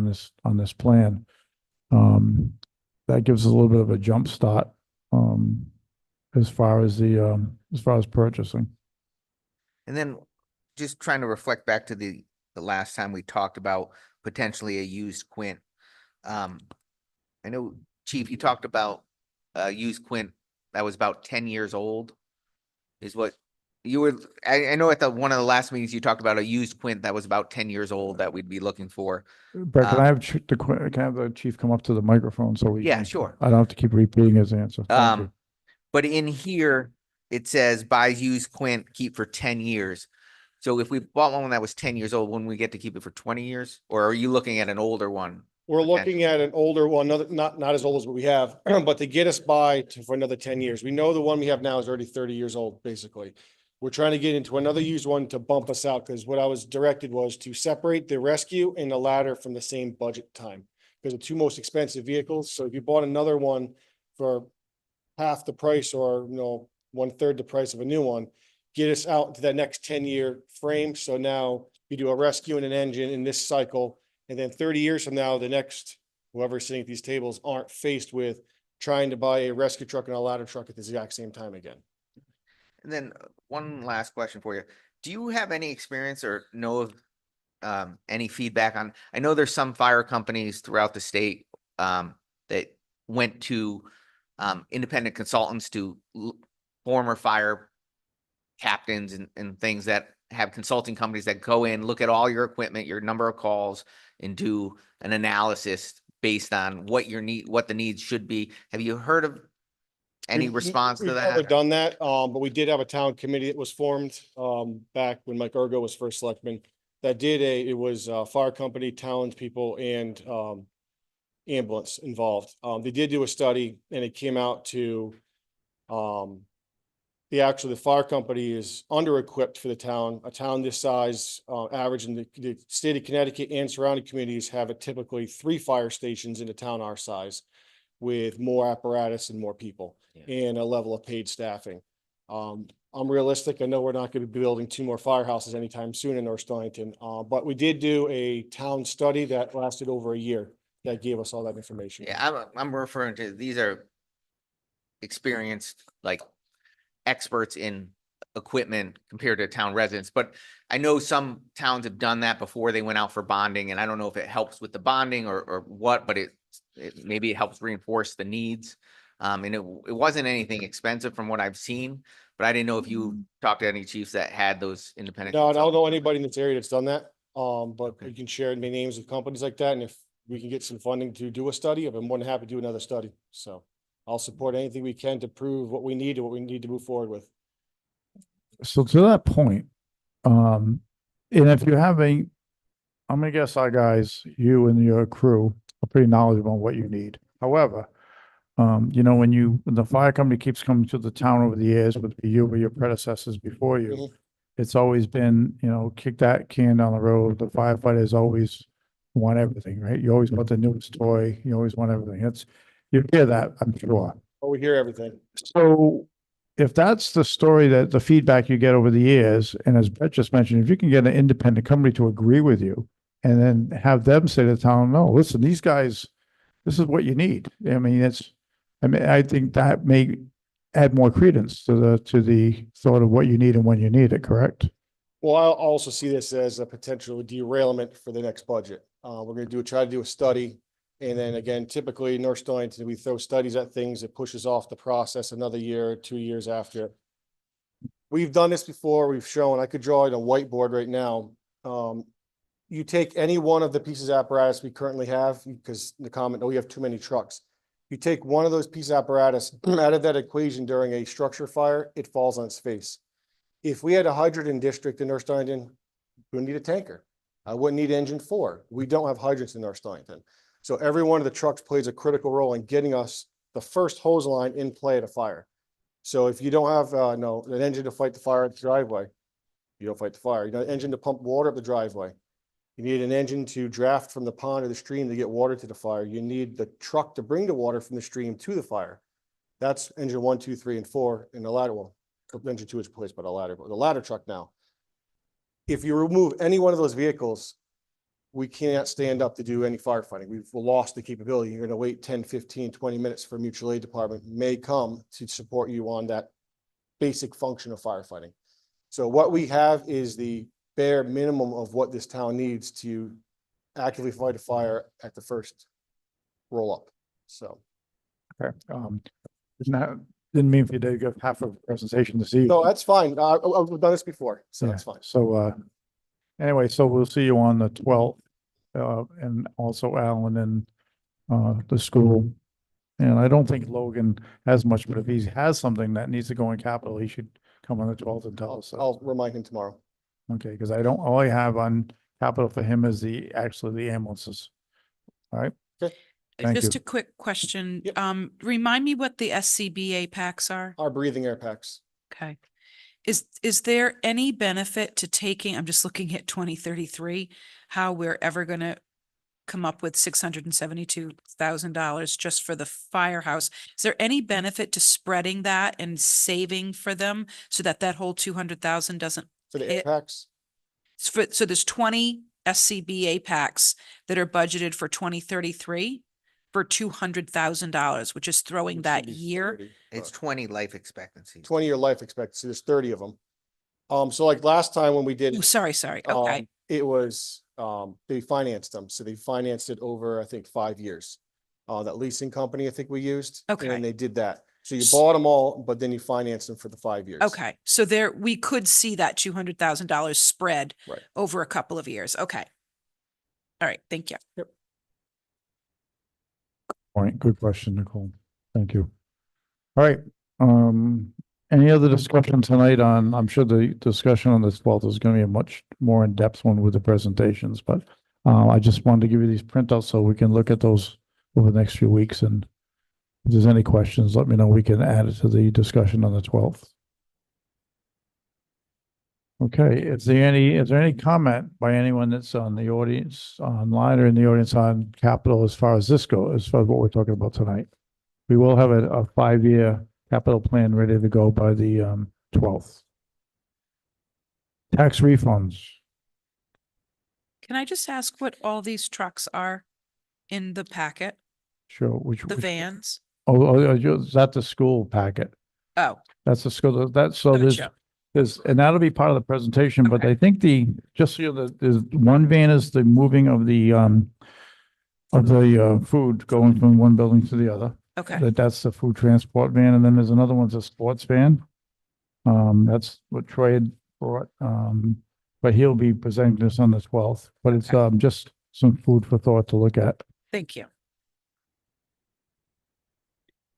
on this plan. That gives us a little bit of a jump start as far as purchasing. And then just trying to reflect back to the last time we talked about potentially a used Quint. I know, Chief, you talked about a used Quint that was about 10 years old is what you were, I know at one of the last meetings you talked about a used Quint that was about 10 years old that we'd be looking for. Brett, can I have the chief come up to the microphone so we Yeah, can- sure. I don't have to keep repeating his answer. Thank you. But in here, it says buys used Quint, keep for 10 years. So if we bought one that was 10 years old, wouldn't we get to keep it for 20 years? Or are you looking at an older one? We're looking at an older one, not as old as what we have, but to get us for another 10 years. We know the one we have now is already 30 years old, basically. We're trying to get into another used one to bump us out because what I was directed was to separate the rescue and the ladder from the same budget time because the two most expensive vehicles. So if you bought another one for half the price or 1/3 the price of a new one, get us out into that next 10-year frame. So now you do a rescue and an engine in this cycle. And then 30 years from now, the next, whoever's sitting at these tables aren't faced with trying to buy a rescue truck and a ladder truck at the exact same time again. And then one last question for you. Do you have any experience or know of any feedback on, I know there's some fire companies throughout the state that went to independent consultants to former fire captains and things that have consulting companies that go in, look at all your equipment, your number of calls, and do an analysis based on what what the needs should be. Have you heard of any response to We've never that? done that, but we did have a town committee that was formed, back when Mike Ergo was first selectman. It was fire company, townspeople and, ambulance involved. They did do a study and it came out to, the fire company is under-equipped for the town. A town this size, average in the state of Connecticut and surrounding communities have typically 3 fire stations in a town our size with more apparatus and more people and a level of paid staffing. I'm realistic. I know we're not going to be building 2 more firehouses anytime soon in North Stonington. But we did do a town study that lasted over a year that gave us all that information. Yeah, I'm referring to, these are experienced, like, experts in equipment compared to town residents, but I know some towns have done that before they went out for bonding, and I don't know if it helps with the bonding or what, but maybe it helps reinforce the needs. And it wasn't anything expensive from what I've seen, but I didn't know if you talked to any chiefs that had those independent. No, I don't know anybody in this area that's done that. But Okay. we can share the names of companies like that. And if we can get some funding to do a study, I've been more than happy to do another study. So I'll support anything we can to prove what we need and what we need to move forward with. So to that point, and if you have I'm gonna guess our guys, you and your crew are pretty knowledgeable on what you need. However, you know, when the fire company keeps coming to the town over the years with you or your predecessors before you, Mhm. it's always been, you know, kick that can down the road. The firefighters always want everything, right? You always want the newest toy. You always want everything. You hear that, I'm sure. But we hear everything. So if that's the story, that the feedback you get over the years, and as Brett just mentioned, if you can get an independent company to agree with you and then have them say to the town, no, listen, these guys, this is what you need. I mean, I think that may add more credence to the thought of what you need and when you need it, correct? Well, I'll also see this as a potential derailment for the next budget. We're gonna try to do a study. And then again, typically in North Stonington, we throw studies at things, it pushes off the process another year, 2 years after. We've done this before. We've shown, I could draw it on a whiteboard right now. You take any one of the pieces of apparatus we currently have, because the comment, oh, we have too many trucks. You take one of those pieces of apparatus out of that equation during a structure fire, it falls on its face. If we had a hydrant in district in North Stonington, we would need a tanker. I wouldn't need engine 4. We don't have hydrants in North Stonington. So every one of the trucks plays a critical role in getting us the first hose line in play at a fire. So if you don't have an engine to fight the fire at the driveway, you don't fight the fire. You need an engine to pump water up the driveway. You need an engine to draft from the pond or the stream to get water to the fire. You need the truck to bring the water from the stream to the fire. That's engine 1, 2, 3, and 4 in the ladder. Well, engine 2 is replaced by the ladder, but the ladder truck now. If you remove any one of those vehicles, we can't stand up to do any firefighting. We've lost the capability. You're going to wait 10, 15, 20 minutes for a mutual aid department may come to support you on that basic function of firefighting. So what we have is the bare minimum of what this town needs to actively fight a fire at the first roll up. So. Okay. Didn't mean for you to give half of the presentation this evening. No, that's fine. I've done this before, so Yeah. that's fine. So, anyway, so we'll see you on the 12th, and also Alan and, the school. And I don't think Logan has much, but if he has something that needs to go in capital, he should come on the 12th and tell us. I'll remind him tomorrow. Okay, because all I have on capital for him is the ambulances. All right. Okay. Thank Just you. a quick question. Yep. Remind me what the SCBA packs are? Our breathing air packs. Okay. Is there any benefit to taking, I'm just looking at 2033, how we're ever going to come up with $672,000 just for the firehouse? Is there any benefit to spreading that and saving for them so that whole 200,000 doesn't For the air hit? packs. So there's 20 SCBA packs that are budgeted for 2033 for $200,000, which is throwing It that should be year. 30, It's but 20 life expectancy. 20-year life expectancy. There's 30 of them. So like last time when we did, Oh, sorry. Okay. it was, they financed them. So they financed it over, I think, 5 years. That leasing company, I think we used. Okay. And they did that. So you bought them all, but then you financed them for the 5 years. Okay. So we could see that $200,000 spread Right. over a couple of years. Okay. All right. Thank you. Yep. point. Good question, Nicole. Thank you. All right, any other discussion tonight on, I'm sure the discussion on this 12th is gonna be a much more in-depth one with the presentations, but I just wanted to give you these printouts so we can look at those over the next few weeks, and if there's any questions, let me know. We can add it to the discussion on the 12th. Okay, is there any comment by anyone that's on the audience, online or in the audience on capital as far as this goes, as far as what we're talking about tonight? We will have a 5-year capital plan ready to go by the 12th. Tax refunds. Can I just ask what all these trucks are in the packet, Sure, the vans? is that the school packet? Oh, That's the school, so gotcha. and that'll be part of the presentation, but Okay. I think just so you know, there's one van is the moving of the food going from one building to the other. Okay, That's the food transport van, and then there's another one's a sports van. That's what Troy had brought, but he'll be presenting this on the 12th, but it's, Okay. just some food for thought to look at. thank you.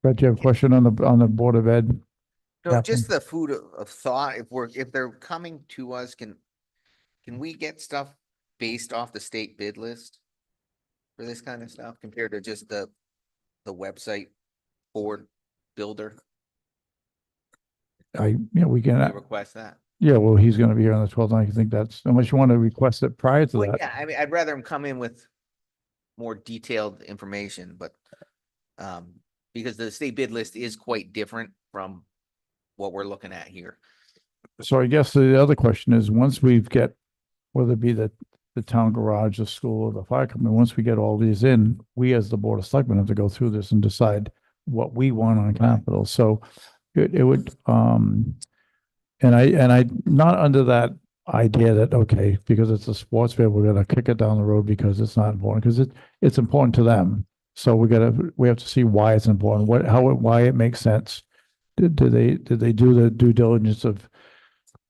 Brett, do you have a question on the Board of Ed? No, Yeah. just the food of thought, if they're coming to us, can we get stuff based off the state bid list? For this kind of stuff compared to just the website board builder? We Can can, we request that? yeah, well, he's gonna be here on the 12th, I think that's, unless you want to request it prior to Well, that. yeah, I mean, I'd rather him come in with more detailed information, but because the state bid list is quite different from what we're looking at here. So I guess the other question is, once we've get, whether it be the town garage, the school, or the fire company, once we get all these in, we as the Board of Selectmen have to go through this and decide what we want on capital. So it would, and I, not under that idea that, okay, because it's a sports fair, we're gonna kick it down the road because it's not important, because it's important to them. So we have to see why it's important, why it makes sense. Did they do the due diligence of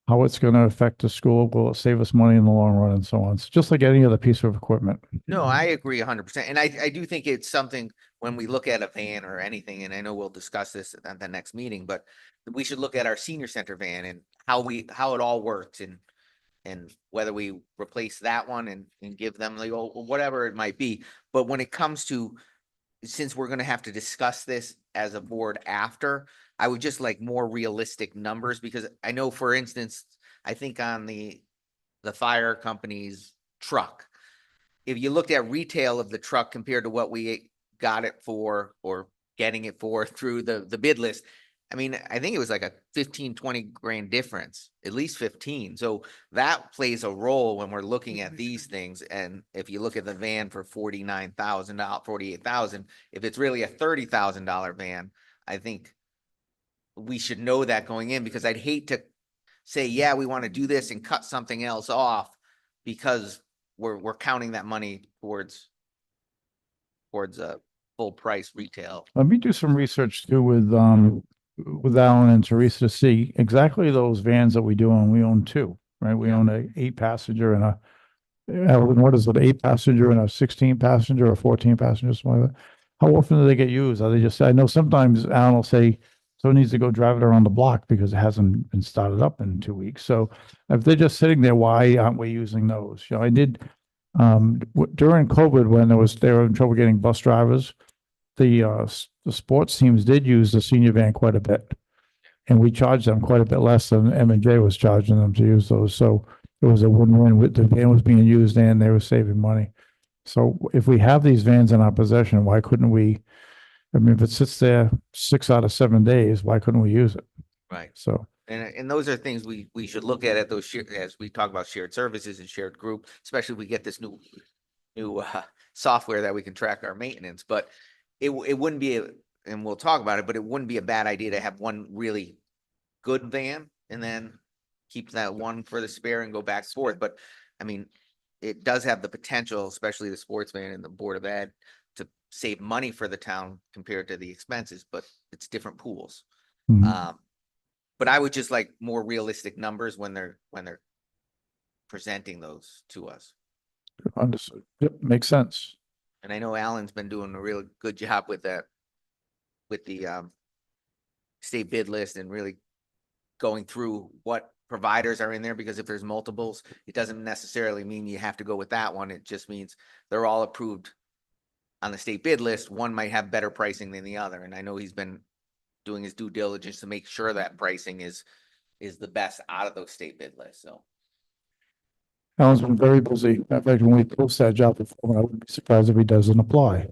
how it's gonna affect the school? Will it save us money in the long run and so on? It's just like any other piece of equipment. No, I agree 100%. And I do think it's something when we look at a van or anything, and I know we'll discuss this at the next meeting, but we should look at our senior center van and how it all works and whether we replace that one and give them the old, whatever it might be. But when it comes to, since we're gonna have to discuss this as a board after, I would just like more realistic numbers, because I know, for instance, I think on the fire company's truck, if you looked at retail of the truck compared to what we got it for or getting it for through the bid list, I mean, I think it was like a 15, 20 grand difference, at least 15. So that plays a role when we're looking at these things. And if you look at the van for $49,000, 48,000, if it's really a $30,000 van, I think we should know that going in, because I'd hate to say, yeah, we want to do this and cut something else off because we're counting that money towards a full price retail. Let me do some research too with Alan and Teresa to see exactly those vans that we do own. We own two, right? We Yeah. own a 8-passenger and what is it, 8-passenger and a 16-passenger or 14-passenger, something like that. How often do they get used? Are they just, I know sometimes Alan will say, someone needs to go drive it around the block because it hasn't been started up in 2 weeks. So if they're just sitting there, why aren't we using those? I did, during COVID, when they were in trouble getting bus drivers, the sports teams did use the senior van quite a bit. And we charged them quite a bit less than M&J was charging them to use those. So it was a win-win. With the van was being used and they were saving money. So if we have these vans in our possession, why couldn't we? I mean, if it sits there 6 out of 7 days, why couldn't we use it? Right. So And those are things we should look at those as we talk about shared services and shared group, especially if we get this new software that we can track our maintenance. But it wouldn't be and we'll talk about it, but it wouldn't be a bad idea to have one really good van and then keep that one for the spare and go back and forth. But I mean, it does have the potential, especially the sports van and the Board of Ed, to save money for the town compared to the expenses, but it's different pools. mhm, But I would just like more realistic numbers when they're presenting those to us. understood. Yep, makes sense. And I know Alan's been doing a really good job with that, with the state bid list and really going through what providers are in there, because if there's multiples, it doesn't necessarily mean you have to go with that one. It just means they're all approved on the state bid list. One might have better pricing than the other. And I know he's been doing his due diligence to make sure that pricing is the best out of those state bid lists. So Alan's been very busy. In fact, when we post that job before, I wouldn't be surprised if he doesn't apply.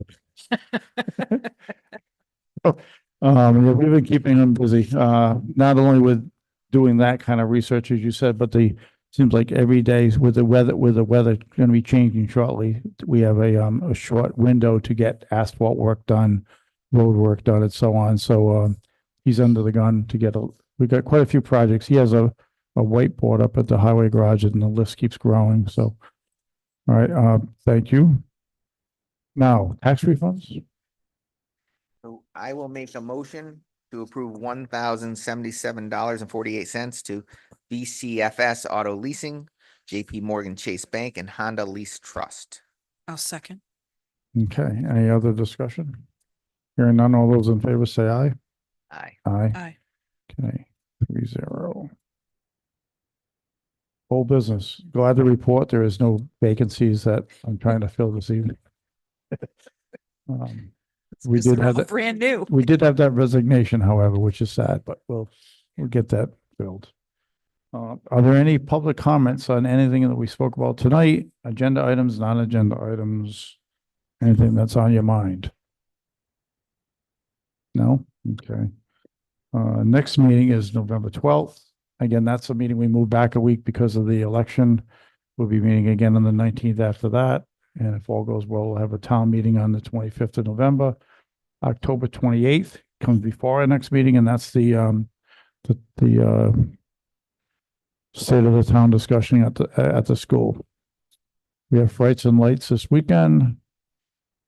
Yeah, we've been keeping him busy, not only with doing that kind of research, as you said, but seems like every day with the weather going to be changing shortly, we have a short window to get asphalt work done, road work done, and so on. So, he's under the gun to get we got quite a few projects. He has a whiteboard up at the highway garage and the list keeps growing. So, all right, thank you. Now, tax refunds? So I will make a motion to approve $1,077.48 to BCFS Auto Leasing, JP Morgan Chase Bank, and Honda Lease Trust. I'll second. Okay, any other discussion? Hearing none, all those in favor say aye. Aye. Aye. Aye. Okay, 3-0. Whole business. Glad to report there is no vacancies that I'm trying to fill this evening. We 'Cause did they're have all that, brand new. we did have that resignation, however, which is sad, but we'll get that filled. Are there any public comments on anything that we spoke about tonight? Agenda items, non-agenda items, anything that's on your mind? No? Okay. Next meeting is November 12th. Again, that's a meeting we moved back a week because of the election. We'll be meeting again on the 19th after that. And if all goes well, we'll have a town meeting on the 25th of November. October 28th comes before our next meeting, and that's the state of the town discussion at the school. We have Frights and Lights this weekend.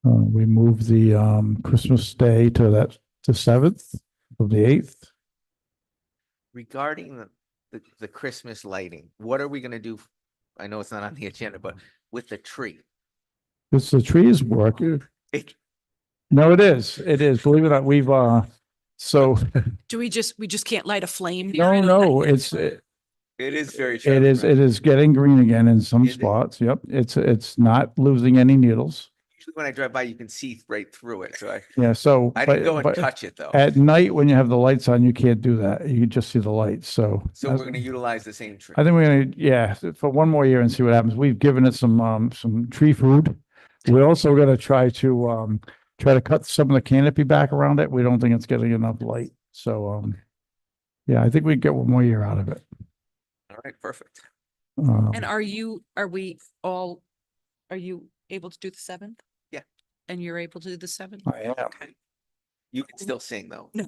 We moved the Christmas Day to the 7th of the 8th. Regarding the Christmas lighting, what are we gonna do? I know it's not on the agenda, but with the tree. It's the trees work. It, No, it is. It is. Believe it or not, we've so Do we just can't light a flame? near no, it? no, it is very. is getting green again in some Is it? spots. Yep. It's not losing any needles. Usually when I drive by, you can see right through it. So Yeah, so I didn't go and but touch it though. at night when you have the lights on, you can't do that. You can just see the lights. So So we're gonna utilize the same tree. I think we're gonna, yeah, for one more year and see what happens. We've given it some tree food. We're also gonna try to cut some of the canopy back around it. We don't think it's getting enough light. So yeah, I think we get one more year out of it. All right, perfect. And are you able to do the 7th? Yeah. And you're able to do the 7th? I am. Okay. You can still sing though. No.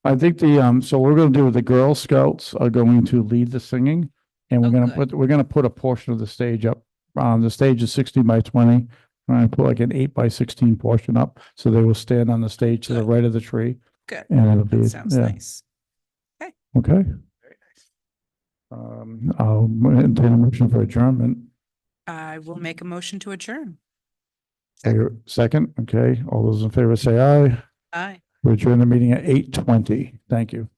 I think so we're gonna do, the Girl Scouts are going to lead the singing. And we're Oh, gonna good. we're gonna put a portion of the stage up. The stage is 60 by 20. We're gonna put like an 8 by 16 portion up, so they will stand on the stage to the Good. right of the tree. Good. And it'll be, That sounds yeah, nice. okay. Very nice. I'll entertain a motion for adjournment. I will make a motion to adjourn. Second, okay, all those in favor say aye. Aye. We adjourn the meeting at 8:20. Thank you.